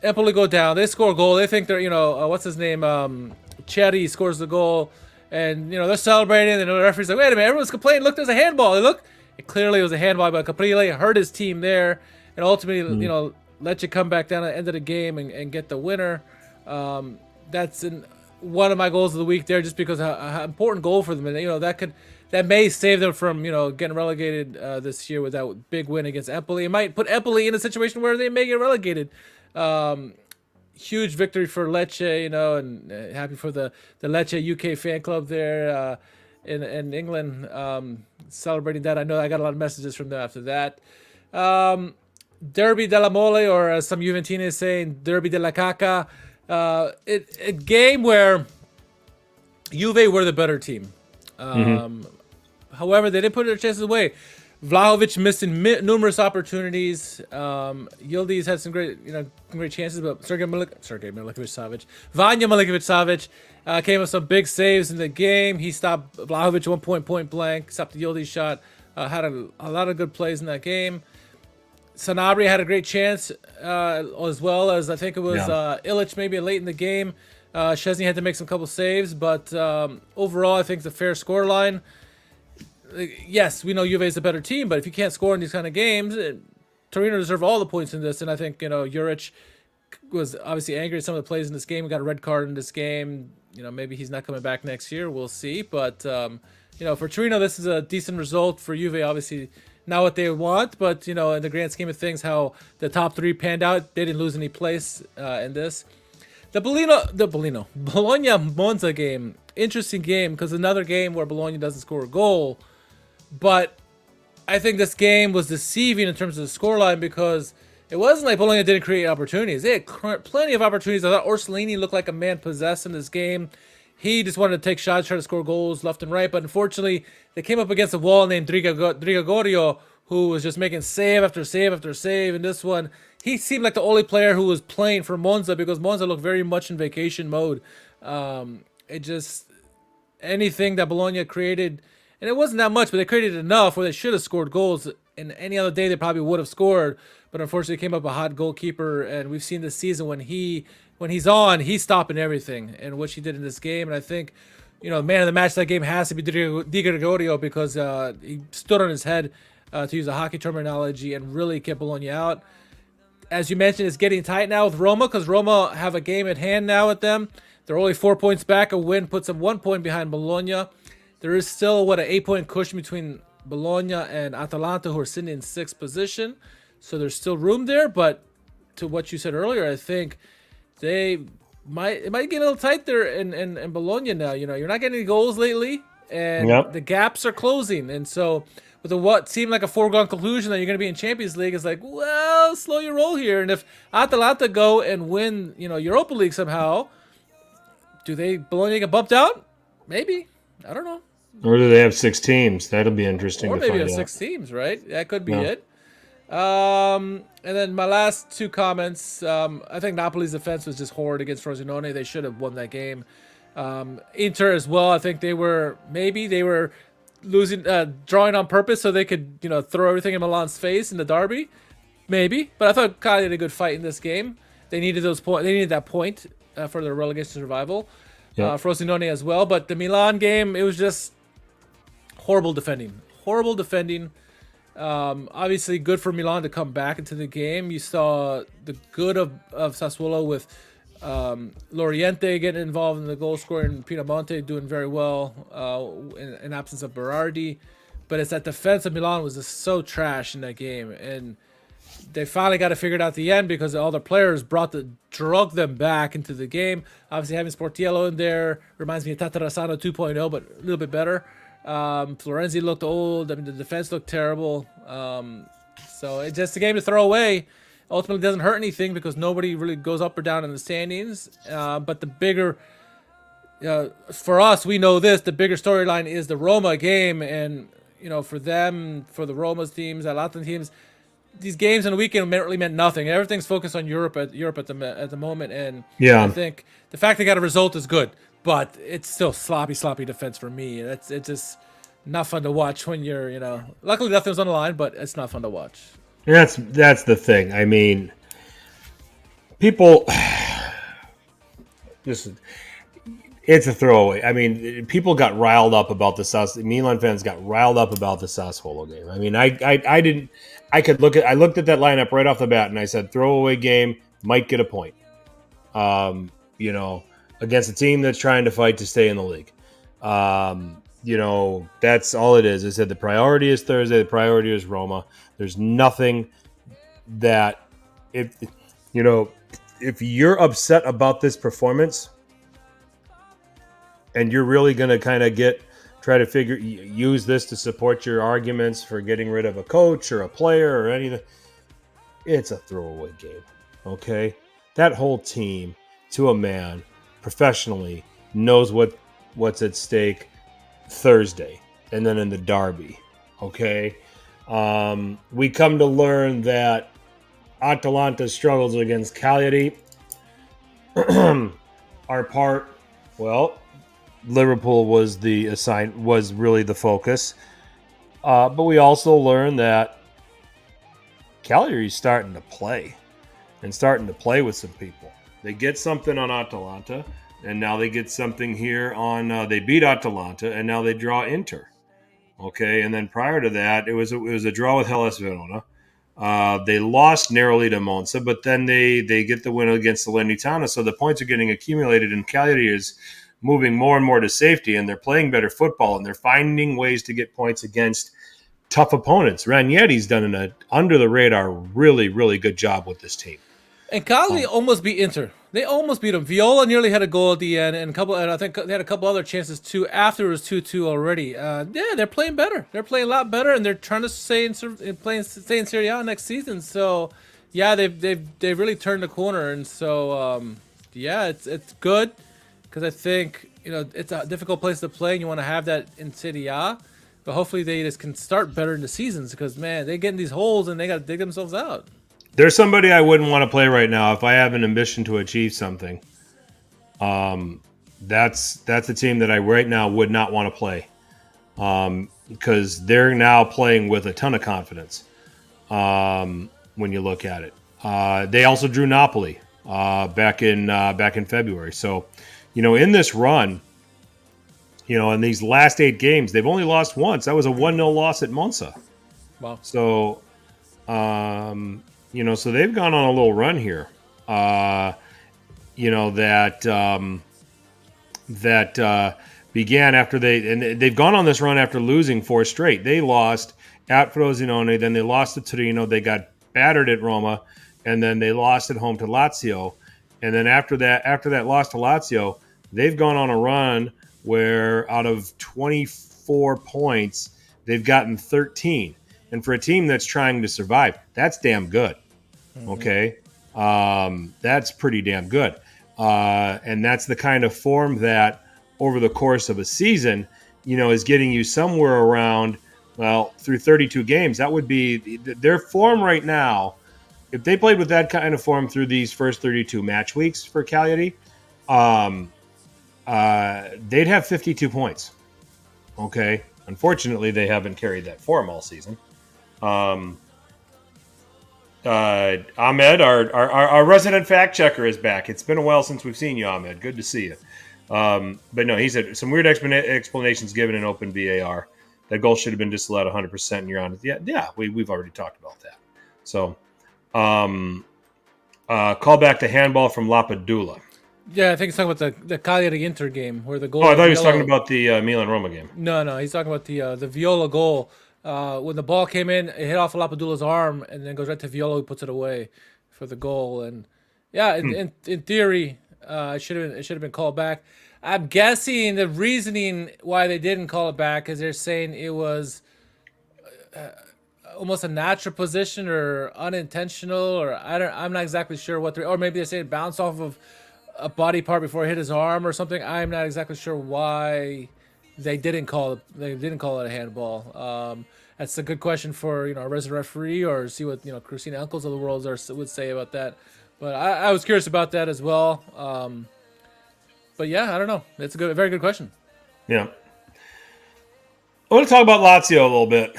Empoli go down. They score a goal. They think they're, what's his name? Cherry scores the goal. And, they're celebrating. And the referee's like, wait a minute. Everyone's complaining. Look, there's a handball. Look. It clearly was a handball by Caprile. It hurt his team there. And ultimately, let you come back down at the end of the game and get the winner. That's one of my goals of the week there, just because how important goal for them. And, that may save them from, getting relegated this year with that big win against Empoli. It might put Empoli in a situation where they may get relegated. Huge victory for Lecce, and happy for the Lecce UK fan club there in England, celebrating that. I know I got a lot of messages from them after that. Derby della Mole, or as some Juventini is saying, Derby della Caca. A game where Juve were the better team. However, they didn't put their chances away. Vlahovic missing numerous opportunities. Yildiz had some great chances, but Vanya Milinkovic-Savic came with some big saves in the game. He stopped Vlahovic point blank, stopped the Yildiz shot. Had a lot of good plays in that game. Sanabria had a great chance, as well as I think it was Illich maybe late in the game. Szczesny had to make some couple saves, but overall I think it's a fair scoreline. Yes, we know Juve is a better team, but if you can't score in these kind of games, Torino deserve all the points in this. And I think, Juric was obviously angry at some of the plays in this game. We got a red card in this game. Maybe he's not coming back next year. We'll see. But, for Torino, this is a decent result. For Juve, obviously not what they want. But, in the grand scheme of things, how the top three panned out, they didn't lose any place in this. The Bologna-Monza game, interesting game, because another game where Bologna doesn't score a goal. But I think this game was deceiving in terms of the scoreline, because it wasn't like Bologna didn't create opportunities. They had plenty of opportunities. I thought Orsolini looked like a man possessed in this game. he just wanted to take shots, try to score goals left and right. But unfortunately, they came up against a wall named Drigagorio, who was just making save after save after save. And this one, he seemed like the only player who was playing for Monza because Monza looked very much in vacation mode. It just, anything that Bologna created, and it wasn't that much, but they created enough where they should have scored goals. And any other day, they probably would have scored. But unfortunately, came up a hot goalkeeper. And we've seen this season when he's on, he's stopping everything. And what he did in this game, and I think, man of the match that game has to be Di Gregorio because he stood on his head, to use a hockey terminology, and really kept Bologna out. As you mentioned, it's getting tight now with Roma because Roma have a game at hand now with them. They're only 4 points back. A win puts them 1 point behind Bologna. There is still, an 8-point cushion between Bologna and Atalanta, who are sitting in 6th position. So there's still room there. But to what you said earlier, I think it might get a little tight there in Bologna now. You're not getting any goals lately, and the gaps are closing. And so with what seemed like a foregone conclusion that you're going to be in Champions League, it's like, well, slow your roll here. And if Atalanta go and win, Europa League somehow, do Bologna get bumped out? Maybe. I don't know. Or do they have 6 teams? That'll be interesting to find out. Or maybe have 6 teams, right? That could be it. And then my last 2 comments. I think Napoli's defense was just horrid against Frosinone. They should have won that game. Inter as well. I think they were losing, drawing on purpose so they could, throw everything in Milan's face in the derby. Maybe. But I thought Cagliari had a good fight in this game. They needed those points. They needed that point for their relegation survival. Frosinone as well. But the Milan game, it was just horrible defending. Obviously good for Milan to come back into the game. You saw the good of Sassuolo with Loriente getting involved in the goal scoring, and Pinamonte doing very well in absence of Berardi. But it's that defense of Milan was just so trash in that game. And they finally got it figured out at the end because all the players drug them back into the game. Obviously having Sportiello in there reminds me of Tatarasano 2.0, but a little bit better. Florenzi looked old. I mean, the defense looked terrible. So it's just a game to throw away. Ultimately doesn't hurt anything because nobody really goes up or down in the standings. But the bigger, for us, we know this, the bigger storyline is the Roma game. And, for them, for the Roma's teams, Atalanta teams, these games on the weekend really meant nothing. Everything's focused on Europe at the moment. And I think the fact they got a result is good. But it's still sloppy defense for me. It's just not fun to watch when you're, luckily nothing was on the line, but it's not fun to watch. That's the thing. I mean, people, it's a throwaway. I mean, people got riled up about Milan fans got riled up about the Sassuolo game. I mean, I looked at that lineup right off the bat and I said, throwaway game, might get a point. Against a team that's trying to fight to stay in the league. That's all it is. I said the priority is Thursday. The priority is Roma. There's nothing that if you're upset about this performance and you're really going to kind of use this to support your arguments for getting rid of a coach or a player or anything, it's a throwaway game. Okay? That whole team, to a man, professionally knows what's at stake Thursday and then in the derby. Okay, we come to learn that Atalanta struggles against Cagliari Liverpool was really the focus, but we also learned that Cagliari's starting to play with some people. They get something on Atalanta, and now they get something here on. They beat Atalanta, and now they draw Inter. Okay, and then prior to that, it was a draw with Hellas Verona. They lost narrowly to Monza, but then they get the win against Salernitana. So the points are getting accumulated, and Cagliari is moving more and more to safety, and they're playing better football, and they're finding ways to get points against tough opponents. Ranieri's done an under the radar, really, really good job with this team. And Cagliari almost beat Inter. They almost beat them. Viola nearly had a goal at the end, and I think they had a couple other chances too after it was 2-2 already. They're playing better. They're playing a lot better, and they're trying to stay in Serie A next season. So, they've really turned the corner, and so it's good. because I think it's a difficult place to play, and you want to have that in Serie A. But hopefully they just can start better in the seasons, because man, they get in these holes and they got to dig themselves out. There's somebody I wouldn't want to play right now if I have an ambition to achieve something. That's a team that I right now would not want to play, because they're now playing with a ton of confidence. When you look at it, they also drew Napoli back in February. So, in this run, in these last 8 games, they've only lost once. That was a 1-0 loss at Monza. Wow. So, so they've gone on a little run here. That began after they've gone on this run after losing 4 straight. They lost at Frosinone, then they lost to Torino, they got battered at Roma, and then they lost at home to Lazio. And then after that loss to Lazio, they've gone on a run where out of 24 points, they've gotten 13. And for a team that's trying to survive, that's damn good. Okay? That's pretty damn good. And that's the kind of form that over the course of a season, is getting you somewhere around, through 32 games. That would be their form right now. If they played with that kind of form through these first 32 match weeks for Cagliari, they'd have 52 points. Okay. Unfortunately, they haven't carried that form all season. Ahmed, our resident fact checker, is back. It's been a while since we've seen you, Ahmed. Good to see you. But no, he said some weird explanations given in open VAR. That goal should have been disallowed 100%. And you're on it. Yeah, we've already talked about that. So, call back to handball from Lapadula. Yeah, I think he's talking about the Cagliari Inter game where the goal. Oh, I thought he was talking about the Milan Roma game. No, he's talking about the Viola goal. When the ball came in, it hit off Lapadula's arm and then goes right to Viola, who puts it away for the goal. And yeah, in theory, it should have been called back. I'm guessing the reasoning why they didn't call it back is they're saying it was almost a natural position or unintentional, or I'm not exactly sure or maybe they say it bounced off of a body part before it hit his arm or something. I'm not exactly sure why they didn't call it a handball. That's a good question for a resident referee, or see what Christina Uncles of the world would say about that. But I was curious about that as well. But yeah, I don't know. It's a very good question. Yeah. I want to talk about Lazio a little bit.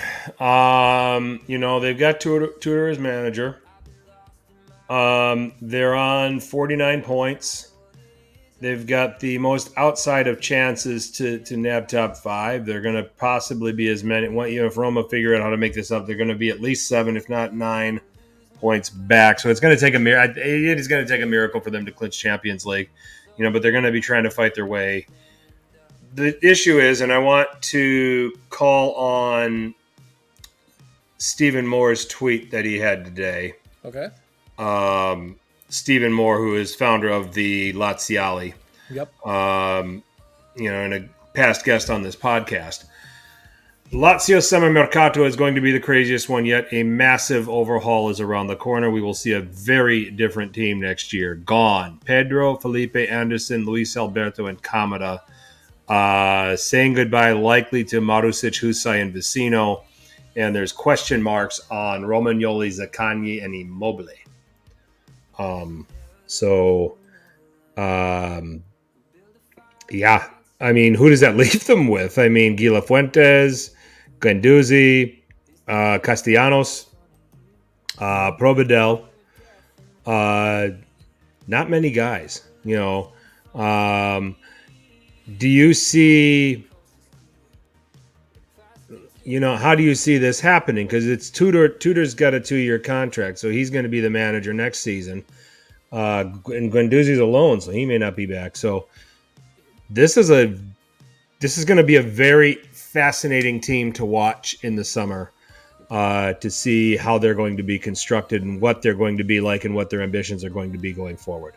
They've got Tudor as manager. They're on 49 points. They've got the most outside of chances to nab top 5. They're going to possibly be as many. If Roma figure out how to make this up, they're going to be at least 7, if not 9 points back. So it's going to take it is going to take a miracle for them to clinch Champions League. But they're going to be trying to fight their way. The issue is, and I want to call on Stephen Moore's tweet that he had today. Okay. Stephen Moore, who is founder of the Laziali. Yep. And a past guest on this podcast. Lazio summer mercato is going to be the craziest one yet. A massive overhaul is around the corner. We will see a very different team next year. Gone. Pedro, Felipe Anderson, Luis Alberto, and Kamada. Saying goodbye likely to Marusic, Husay, and Vicino. And there's question marks on Romagnoli, Zaccagni, and Immobile. Yeah. I mean, who does that leave them with? I mean, Gila Fuentes, Guendouzi, Castellanos, Providel. Not many guys, do you see, how do you see this happening? Because it's Tudor's got a 2-year contract, so he's going to be the manager next season. And Guendouzi's alone, so he may not be back. So this is going to be a very fascinating team to watch in the summer, to see how they're going to be constructed and what they're going to be like and what their ambitions are going to be going forward.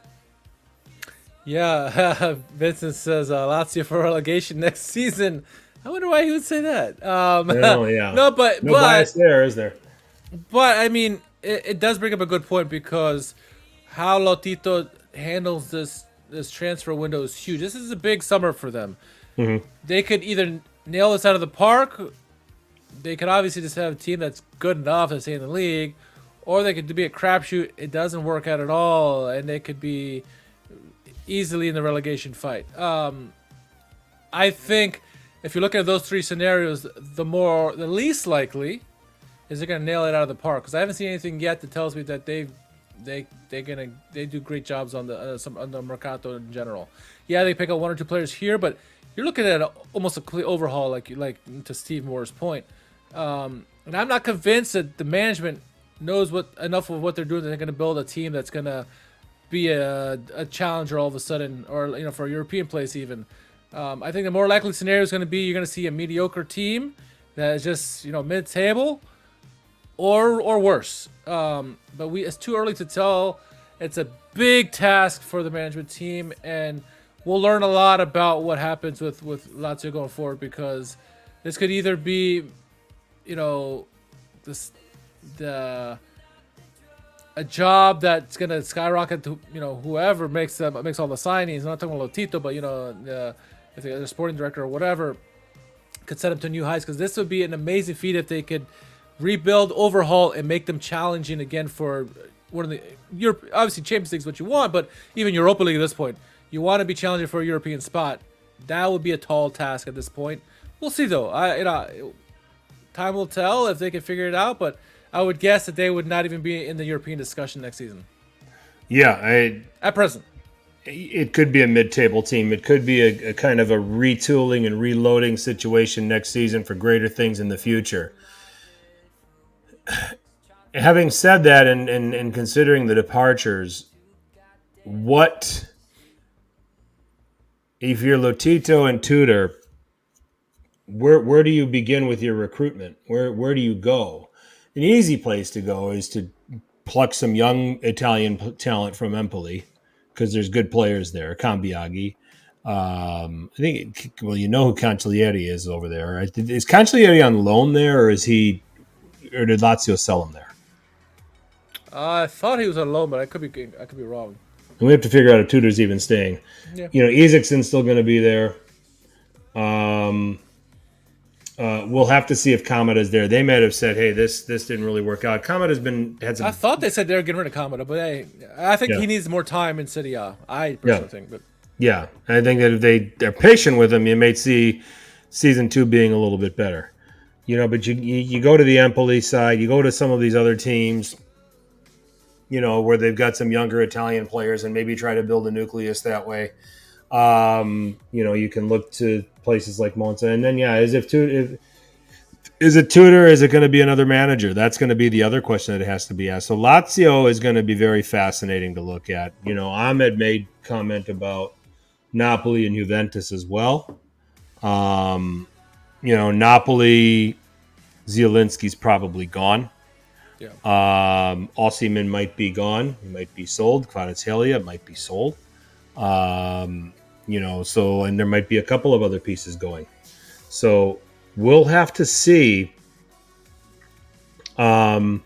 Yeah, Vincent says Lazio for relegation next season. I wonder why he would say that. Yeah. No bias there, is there? But I mean, it does bring up a good point, because how Lotito handles this this transfer window is huge. This is a big summer for them. Mm-hmm. They could either nail this out of the park. They could obviously just have a team that's good enough to stay in the league, or they could be a crapshoot. It doesn't work out at all, and they could be easily in the relegation fight. I think if you're looking at those three scenarios, the least likely is they're gonna nail it out of the park. Because I haven't seen anything yet that tells me that they do great jobs on the Mercato in general. Yeah, they pick up one or two players here, but you're looking at almost a complete overhaul, like to Steve Moore's point. And I'm not convinced that the management knows enough of what they're doing that they're going to build a team that's going to be a challenger all of a sudden, or for a European place even. I think the more likely scenario is going to be you're going to see a mediocre team that is just mid-table or worse. But it's too early to tell. It's a big task for the management team, and we'll learn a lot about what happens with Lazio going forward, because this could either be, a job that's gonna skyrocket to whoever makes all the signings. I'm not talking about Lotito, but if the sporting director or whatever could set them to new heights, because this would be an amazing feat if they could rebuild, overhaul, and make them challenging again for one of the obviously Champions League is what you want, but even Europa League at this point, you want to be challenging for a European spot. That would be a tall task at this point. We'll see though. Time will tell if they can figure it out, but I would guess that they would not even be in the European discussion next season. Yeah, at present. It could be a mid-table team. It could be a kind of a retooling and reloading situation next season for greater things in the future. Having said that, and considering the departures, what if you're Lotito and Tudor? Where do you begin with your recruitment? Where do you go? An easy place to go is to pluck some young Italian talent from Empoli, because there's good players there. Cambiaghi. I think, well, you know who Cancellieri is over there, right? Is Cancellieri on loan there, or did Lazio sell him there? I thought he was on loan, but I could be wrong. And we have to figure out if Tudor's even staying. Yeah. Isaacsen's still going to be there. We'll have to see if Kamada's there. They might have said, "Hey, this didn't really work out." Kamada's had some. I thought they said they were getting rid of Kamada, but I think he needs more time in Serie A. I personally think, but yeah, I think that if they're patient with him, you might see season 2 being a little bit better. But you go to the Empoli side, you go to some of these other teams, where they've got some younger Italian players, and maybe try to build a nucleus that way. You can look to places like Monza, and then is it Tudor? Is it going to be another manager? That's going to be the other question that has to be asked. So Lazio is going to be very fascinating to look at. Ahmed made comment about Napoli and Juventus as well. Napoli, Zielinski's probably gone. Yeah. Osimhen might be gone. He might be sold. Kvaratskhelia might be sold. And there might be a couple of other pieces going. So we'll have to see. We'll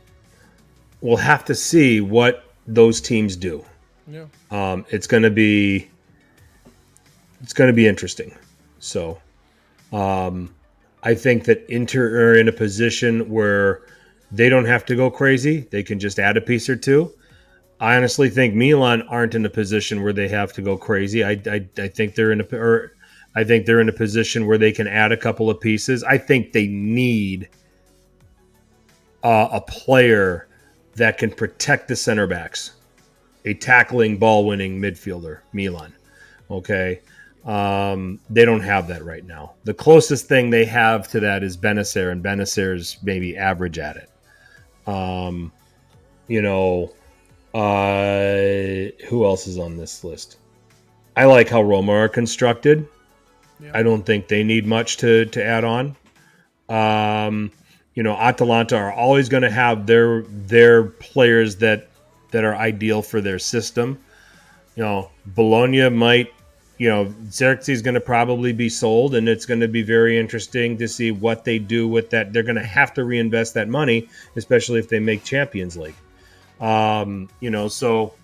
have to see what those teams do. Yeah. It's going to be interesting. So, I think that Inter are in a position where they don't have to go crazy. They can just add a piece or two. I honestly think Milan aren't in a position where they have to go crazy. I think they're in a position where they can add a couple of pieces. I think they need a player that can protect the center backs, a tackling, ball-winning midfielder. Milan, okay. They don't have that right now. The closest thing they have to that is Benacer, and Benacer's maybe average at it. Who else is on this list? I like how Roma are constructed. Yeah. I don't think they need much to add on. Atalanta are always going to have their players that are ideal for their system. Bologna might. Xerxes is going to probably be sold, and it's going to be very interesting to see what they do with that. They're going to have to reinvest that money, especially if they make Champions League. So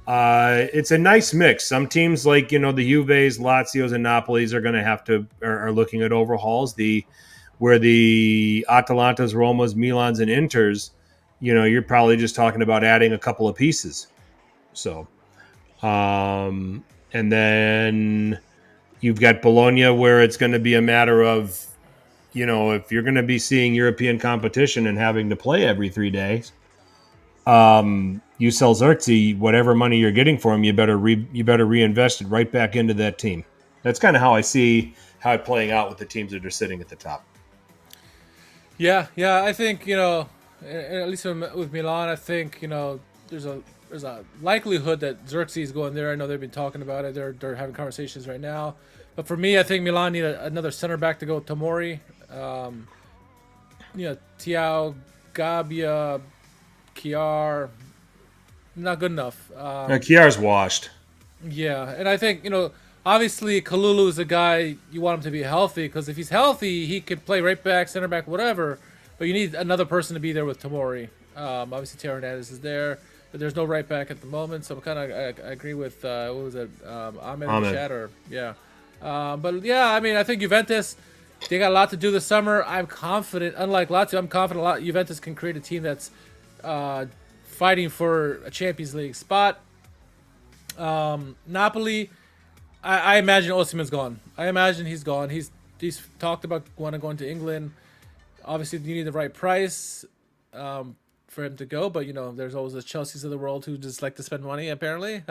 It's a nice mix. Some teams like, the Juves, Lazios, and Napolis are going to have to are looking at overhauls. Where the Atalantas, Romas, Milans, and Inters, you're probably just talking about adding a couple of pieces. So, and then you've got Bologna, where it's going to be a matter of, if you're going to be seeing European competition and having to play every 3 days, you sell Xerxes, whatever money you're getting for him, you better reinvest it right back into that team. That's kind of how I see how it playing out with the teams that are sitting at the top. Yeah, I think, at least with Milan, I think, there's a likelihood that Xerxes is going there. I know they've been talking about it. They're having conversations right now. But for me, I think Milan need another center back to go with Tomori. Tiao, Gabbia, Chiar, not good enough. Chiar's washed. Yeah, and I think, obviously Kalulu is a guy you want him to be healthy, because if he's healthy, he can play right back, center back, whatever. But you need another person to be there with Tomori. Obviously, Teo Hernandez is there, but there's no right back at the moment. So I agree with what was it, Ahmed Shatter. Yeah, but yeah, I mean, I think Juventus, they got a lot to do this summer. I'm confident. Unlike Lazio, I'm confident Juventus can create a team that's fighting for a Champions League spot. Napoli, I imagine Osimhen's gone. I imagine he's gone. He's talked about going to England. Obviously, you need the right price for him to go, but there's always the Chelseas of the world who just like to spend money, apparently.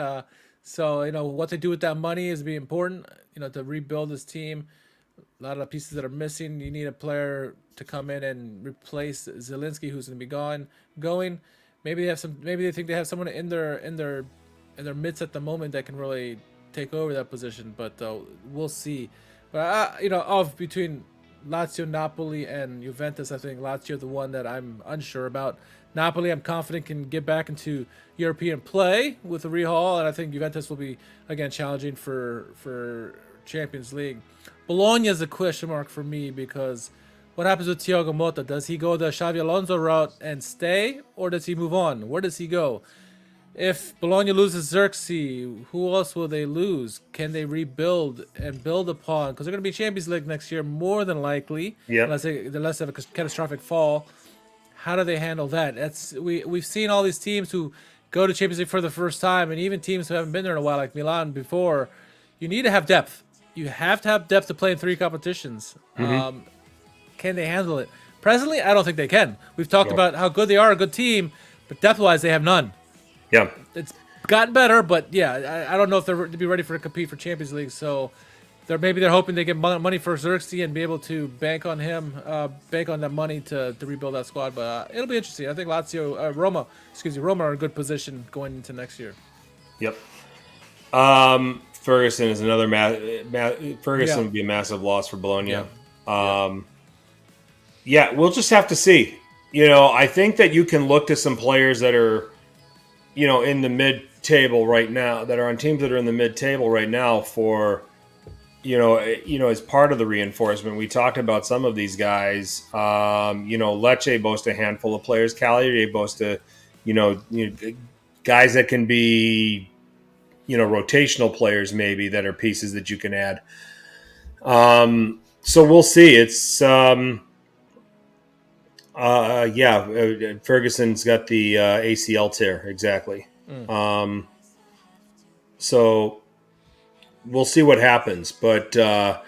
So what they do with that money is be important. To rebuild this team, a lot of the pieces that are missing. You need a player to come in and replace Zielinski, who's going to be going. Maybe they think they have someone in their midst at the moment that can really take over that position, but we'll see. But between Lazio, Napoli, and Juventus, I think Lazio the one that I'm unsure about. Napoli, I'm confident can get back into European play with the rehaul, and I think Juventus will be again challenging for Champions League. Bologna is a question mark for me, because what happens with Thiago Motta? Does he go the Xavi Alonso route and stay, or does he move on? Where does he go? If Bologna loses Xerxes, who else will they lose? Can they rebuild and build upon? Because they're going to be Champions League next year, more than likely, unless they have a catastrophic fall. How do they handle that? We've seen all these teams who go to Champions League for the first time, and even teams who haven't been there in a while, like Milan before. You need to have depth. You have to have depth to play in 3 competitions. Mm-hmm. Can they handle it? Presently, I don't think they can. We've talked about how good they are, a good team, but depth-wise, they have none. Yeah, it's gotten better, but yeah, I don't know if they're to be ready to compete for Champions League. So they're hoping they get money for Xerxes and be able to bank on that money to rebuild that squad. But it'll be interesting. I think Roma are in a good position going into next year. Yep. Ferguson is another Ferguson would be a massive loss for Bologna. Yeah, we'll just have to see. I think that you can look to some players that are, in the mid-table right now, that are on teams that are in the mid-table right now for, as part of the reinforcement. We talked about some of these guys. Lecce boasts a handful of players. Cagliari boasts guys that can be, rotational players maybe that are pieces that you can add. So we'll see. It's Ferguson's got the ACL tear, exactly. So we'll see what happens. But the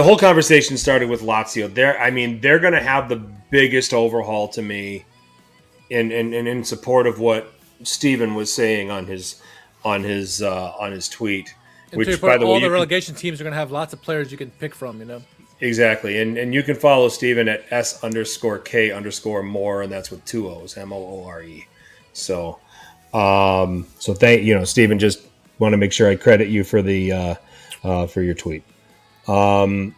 whole conversation started with Lazio. They're going to have the biggest overhaul to me, in support of what Steven was saying on his tweet. Which, by the way, all the relegation teams are going to have lots of players you can pick from. Exactly, and you can follow Steven at S_K_more, and that's with 2 O's, MOORE. So, Steven, just want to make sure I credit you for the for your tweet. But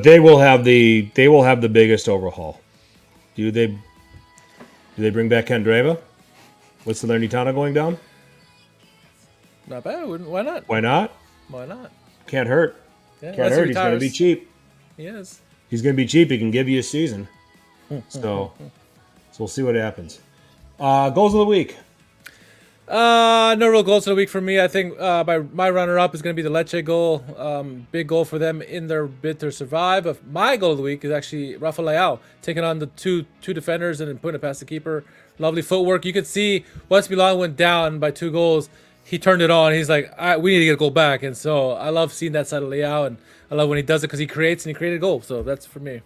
they will have the biggest overhaul. Do they bring back Candreva? What's the Salernitana going down? Not bad. Why not? Why not? Why not? Can't hurt. Yeah, Can't hurt. He's going to be cheap. He is. He's going to be cheap. He can give you a season. So we'll see what happens. Goals of the week. No real goals of the week for me. I think my runner-up is going to be the Lecce goal. Big goal for them in their bid to survive. But my goal of the week is actually Rafael taking on the two defenders and then putting it past the keeper. Lovely footwork. You could see once Milan went down by 2 goals, he turned it on. He's like, we need to get a goal back. And so I love seeing that side of Leao, and I love when he does it because he creates, and he created a goal. So that's for me.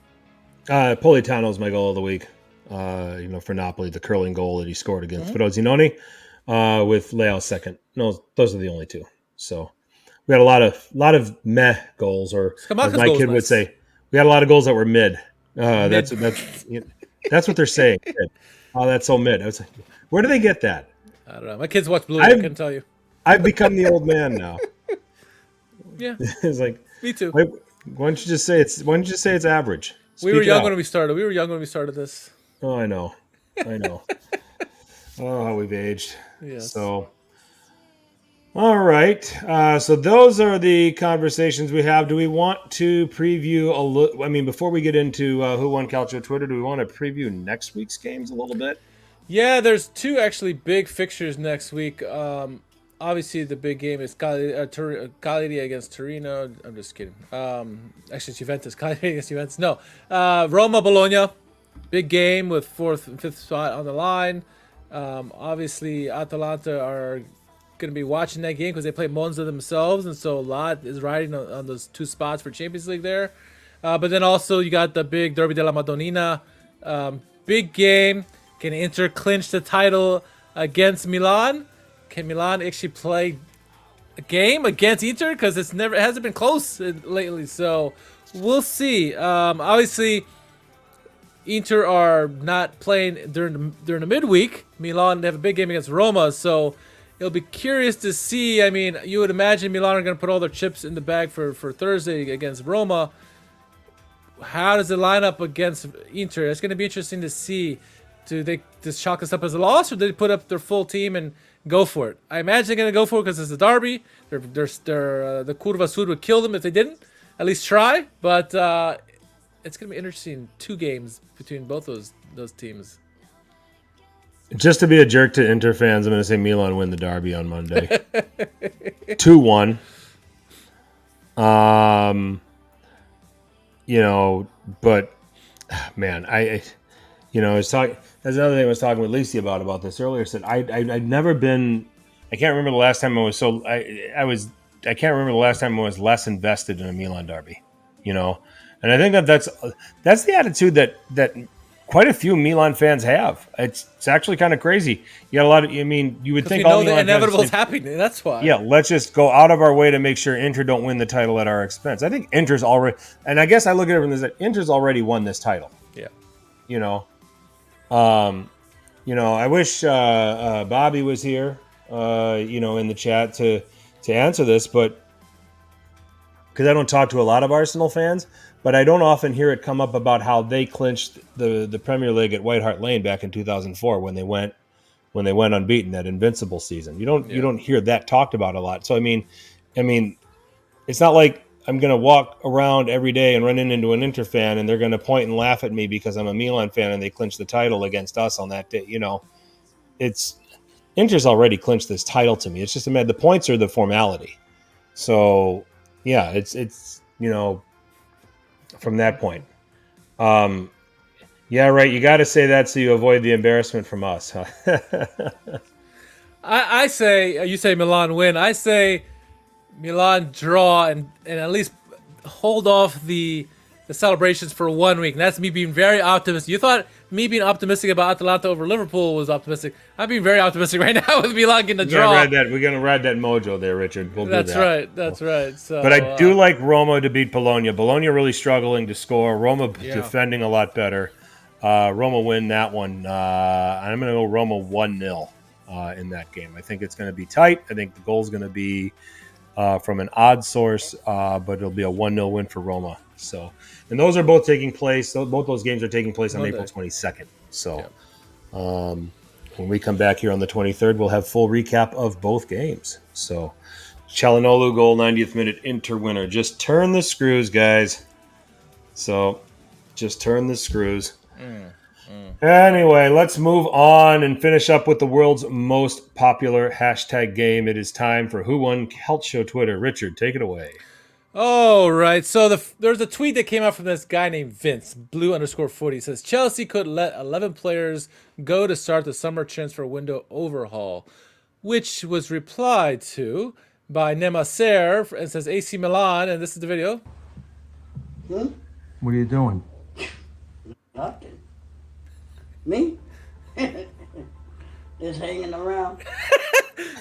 Politano is my goal of the week. For Napoli, the curling goal that he scored against Frosinone, with Leao second. No, those are the only 2. So we had a lot of meh goals, or as my kid would say, we had a lot of goals that were mid. That's what they're saying. Oh, that's so mid. I was like, where do they get that? I don't know. My kids watch Blue. I can tell you. I've become the old man now. Yeah, it's like me too. Why don't you just say it's average? We were young when we started this. Oh, I know. Oh, how we've aged. Yes. So, all right. So those are the conversations we have. Do we want to preview a little? I mean, before we get into Who Won Calcio Twitter, do we want to preview next week's games a little bit? Yeah, there's 2 actually big fixtures next week. Obviously, the big game is Cagliari against Torino. I'm just kidding. Actually, it's Juventus. Cagliari against Juventus. No. Roma, Bologna. Big game with 4th and 5th spot on the line. Obviously, Atalanta are going to be watching that game because they play Monza themselves, and so a lot is riding on those 2 spots for Champions League there. But then also you got the big Derby della Madonnina. Big game. Can Inter clinch the title against Milan? Can Milan actually play a game against Inter? Because it hasn't been close lately. So we'll see. Obviously, Inter are not playing during the midweek. Milan, they have a big game against Roma. So it'll be curious to see. I mean, you would imagine Milan are going to put all their chips in the bag for Thursday against Roma. How does it line up against Inter? It's going to be interesting to see. Do they just chalk this up as a loss, or do they put up their full team and go for it? I imagine they're going to go for it because it's a derby. The Curva Sud would kill them if they didn't. At least try. But it's going to be interesting. 2 games between both those teams. Just to be a jerk to Inter fans, I'm going to say Milan win the derby on Monday. 2-1. But man, that's another thing I was talking with Lacey about this earlier. Said I'd never been. I can't remember the last time I was so. I can't remember the last time I was less invested in a Milan derby. And I think that's the attitude that quite a few Milan fans have. It's actually kind of crazy. You got a lot of. I mean, you would think all the inevitable is happening. That's why. Yeah, let's just go out of our way to make sure Inter don't win the title at our expense. I think Inter's already, and I guess I look at it from this. Inter's already won this title. Yeah. I wish Bobby was here, in the chat to answer this, but because I don't talk to a lot of Arsenal fans, but I don't often hear it come up about how they clinched the Premier League at White Hart Lane back in 2004 when they went unbeaten, that invincible season. You don't hear that talked about a lot. So I mean, it's not like I'm going to walk around every day and run into an Inter fan and they're going to point and laugh at me because I'm a Milan fan and they clinched the title against us on that day. Inter's already clinched this title to me. It's just the points are the formality. So yeah, it's from that point. Yeah, right. You got to say that so you avoid the embarrassment from us. Huh? I say, you say Milan win. I say Milan draw and at least hold off the celebrations for 1 week. And that's me being very optimistic. You thought me being optimistic about Atalanta over Liverpool was optimistic. I'm being very optimistic right now with Milan getting a draw. We're going to ride that mojo there, Richard. We'll do that. That's right. So, but I do like Roma to beat Bologna. Bologna really struggling to score. Roma defending a lot better. Roma win that one. I'm going to go Roma 1-0 in that game. I think it's going to be tight. I think the goal's going to be from an odd source, but it'll be a 1-0 win for Roma. So, and those are both taking place. Both those games are taking place on April 22nd. So, when we come back here on the 23rd, we'll have full recap of both games. So, Çalhanoğlu goal, 90th minute, Inter winner. Just turn the screws, guys. So, just turn the screws. Anyway, let's move on and finish up with the world's most popular hashtag game. It is time for Who Won Calcio Twitter. Richard, take it away. All right. So there's a tweet that came out from this guy named Vince, blue_40. He says, Chelsea could let 11 players go to start the summer transfer window overhaul, which was replied to by Nemaser, and says AC Milan, and this is the video. What are you doing? Nothing. Me? Just hanging around.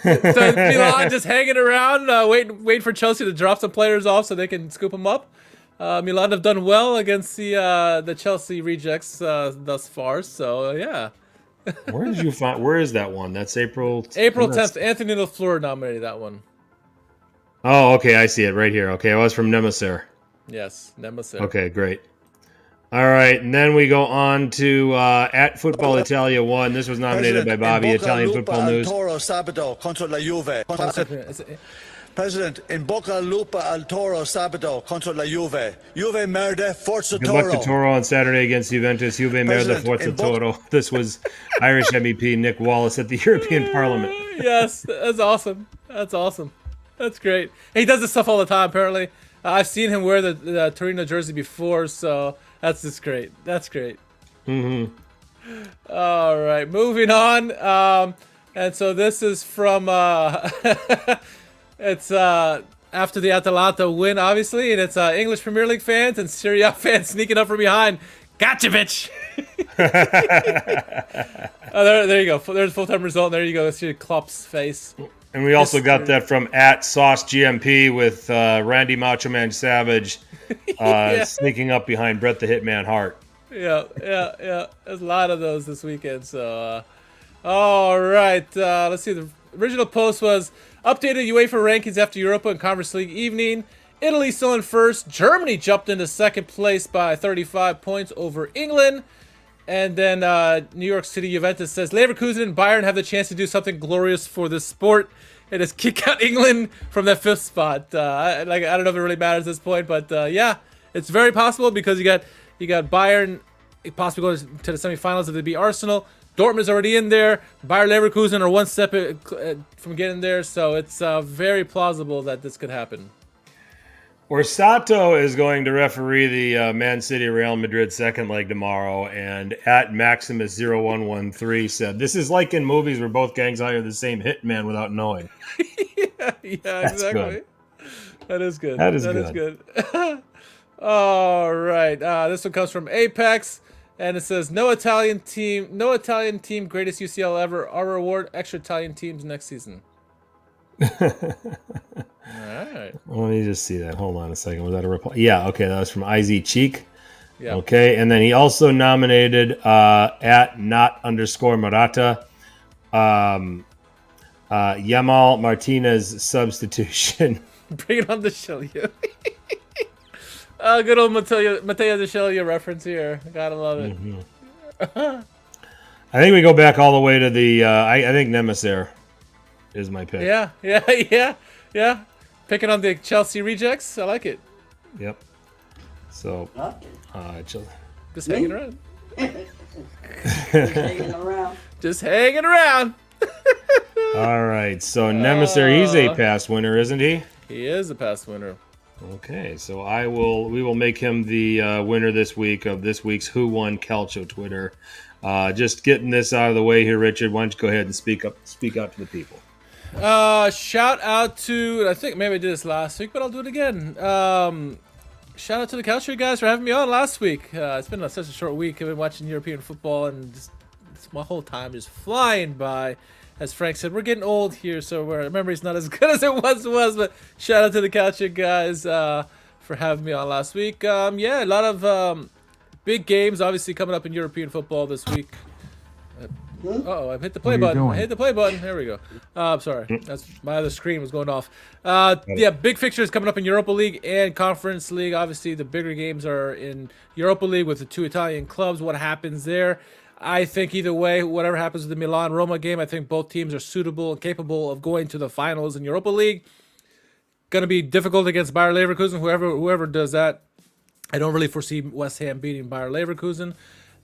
So Milan just hanging around, waiting for Chelsea to drop some players off so they can scoop them up. Milan have done well against the Chelsea rejects thus far, so yeah. Where is that one? That's April 10th. Anthony LaFleur nominated that one. Oh, okay, I see it right here. Okay, it was from Nemaser. Yes, Nemaser. Okay, great. All right, and then we go on to at Football Italia 1. This was nominated by Bobby, Italian Football News. Toro Sabato contra la Juve. President, in Bocca Lupa al Toro Sabato contra la Juve. Juve merde, Forza Good Toro. luck to Toro on Saturday against Juventus. Juve merde, Forza Toro. This was Irish MEP Nick Wallace at the European Parliament. Yes, that's awesome. That's awesome. That's great. He does this stuff all the time, apparently. I've seen him wear the Torino jersey before, so that's just great. That's great. Mm-hmm. All right, moving on. And so this is from it's after the Atalanta win, obviously, and it's English Premier League fans and Serie A fans sneaking up from behind. Gotcha, bitch! There you go. There's a full-time result. There you go. See Klopp's face. And we also got that from at Sauce GMP with Randy Macho Man Savage sneaking up behind Bret the Hitman Hart. Yeah. There's a lot of those this weekend. So, all right. Let's see. The original post was updated UEFA rankings after Europa and Conference League evening. Italy still in first. Germany jumped into second place by 35 points over England. And then New York City Juventus says Leverkusen and Bayern have the chance to do something glorious for this sport. It is kick out England from that 5th spot. I don't know if it really matters at this point, but yeah, it's very possible because you got Bayern possibly going to the semifinals if they beat Arsenal. Dortmund is already in there. Bayer Leverkusen are one step from getting there, so it's very plausible that this could happen. Orsato is going to referee the Man City Real Madrid second leg tomorrow, and at Maximus0113 said, "This is like in movies where both gangs hire the same hitman without knowing." yeah, exactly. Good. That is good. That is good. All right, this one comes from Apex, and it says, "No Italian team greatest UCL ever. Our reward extra Italian teams next season." All right. Let me just see that. Hold on a second. Was that a reply? Yeah. Okay, that was from IZ Cheek. Yeah. Okay, and then he also nominated at not_Morata Yamal Martinez substitution. Bring it on the show, you. Good old Matteo De Scelio reference here. Gotta love it. Mm-hmm. I think we go back all the way to the. I think Nemaser is my pick. Yeah. Picking on the Chelsea rejects. I like it. Yep. So, just hanging around. Just hanging around. All right. So Nemaser, he's a past winner, isn't he? He is a past winner. Okay. So we will make him the winner this week of this week's Who Won Calcio Twitter. Just getting this out of the way here, Richard. Why don't you go ahead and speak out to the people? Shout out to, I think maybe I did this last week, but I'll do it again. Shout out to the Couch guys for having me on last week. It's been such a short week. I've been watching European football, and my whole time is flying by. As Frank said, we're getting old here, so our memory's not as good as it once was. But shout out to the Couch guys for having me on last week. A lot of big games obviously coming up in European football this week. Uh-oh, I hit the play button. There we go. I'm sorry. That's my other screen was going off. Big fixtures coming up in Europa League and Conference League. Obviously, the bigger games are in Europa League with the 2 Italian clubs. What happens there? I think either way, whatever happens with the Milan-Roma game, I think both teams are suitable and capable of going to the finals in Europa League. Going to be difficult against Bayer Leverkusen, whoever does that. I don't really foresee West Ham beating Bayer Leverkusen.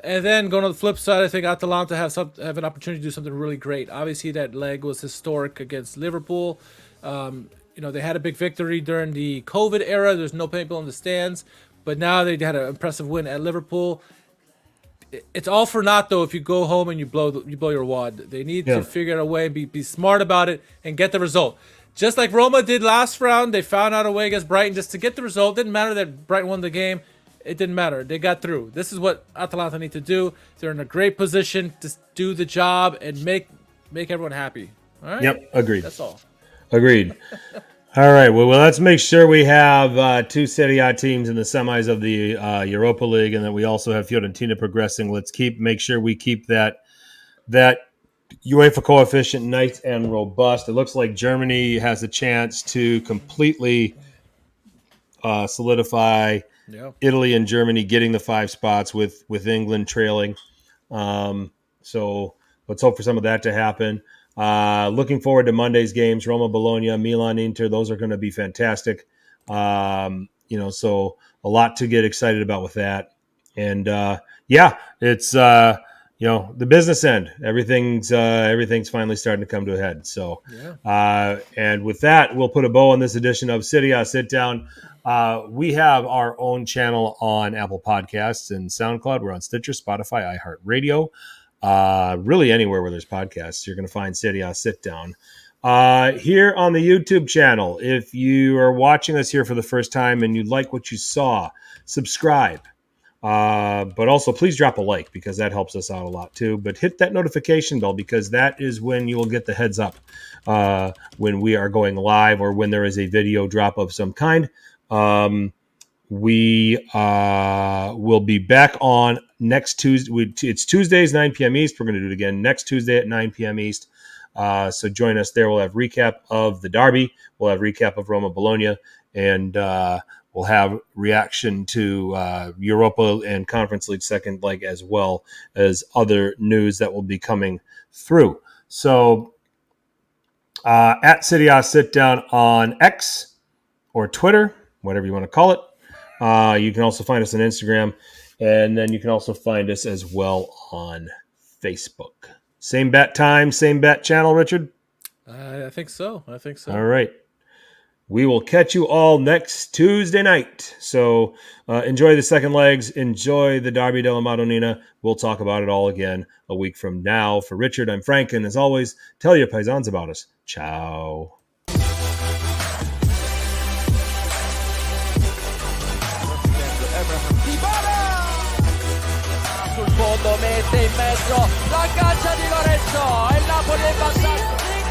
And then going to the flip side, I think Atalanta have an opportunity to do something really great. Obviously, that leg was historic against Liverpool. They had a big victory during the COVID era. There's no people in the stands, but now they had an impressive win at Liverpool. It's all for naught though if you go home and you blow your wad. They need to figure out a way, be smart about it, and get the result. Just like Roma did last round, they found out a way against Brighton just to get the result. Didn't matter that Brighton won the game. It didn't matter. They got through. This is what Atalanta need to do. They're in a great position to do the job and make everyone happy. All right? Yep, agreed. That's all. Agreed. All right, well, let's make sure we have two Serie A teams in the semis of the Europa League, and that we also have Fiorentina progressing. Let's make sure we keep that UEFA coefficient nice and robust. It looks like Germany has a chance to completely solidify Italy and Germany getting the 5 spots with England trailing. So let's hope for some of that to happen. Looking forward to Monday's games, Roma, Bologna, Milan, Inter. Those are going to be fantastic. So a lot to get excited about with that. And it's the business end. Everything's finally starting to come to a head. So and with that, we'll put a bow on this edition of Serie A Sit Down. We have our own channel on Apple Podcasts and SoundCloud. We're on Stitcher, Spotify, iHeartRadio. Really anywhere where there's podcasts, you're going to find Serie A Sit Down. Here on the YouTube channel, if you are watching us here for the first time and you like what you saw, subscribe. But also please drop a like because that helps us out a lot too. But hit that notification bell because that is when you will get the heads up when we are going live or when there is a video drop of some kind. We will be back on next Tuesday. It's Tuesdays, 9 p.m. East. We're going to do it again next Tuesday at 9 p.m. East. So join us there. We'll have recap of the derby. We'll have recap of Roma Bologna. And we'll have reaction to Europa and Conference League second leg as well as other news that will be coming through. So at Serie A Sit Down on X or Twitter, whatever you want to call it. You can also find us on Instagram, and then you can also find us as well on Facebook. Same bat time, same bat channel, Richard? I think so. All right. We will catch you all next Tuesday night. So enjoy the second legs. Enjoy the Derby della Madonnina. We'll talk about it all again a week from now. For Richard, I'm Frank, and as always, tell your paisans about us. Ciao. Sul fondo mette in mezzo la caccia di Lorenzo e il Napoli è passato.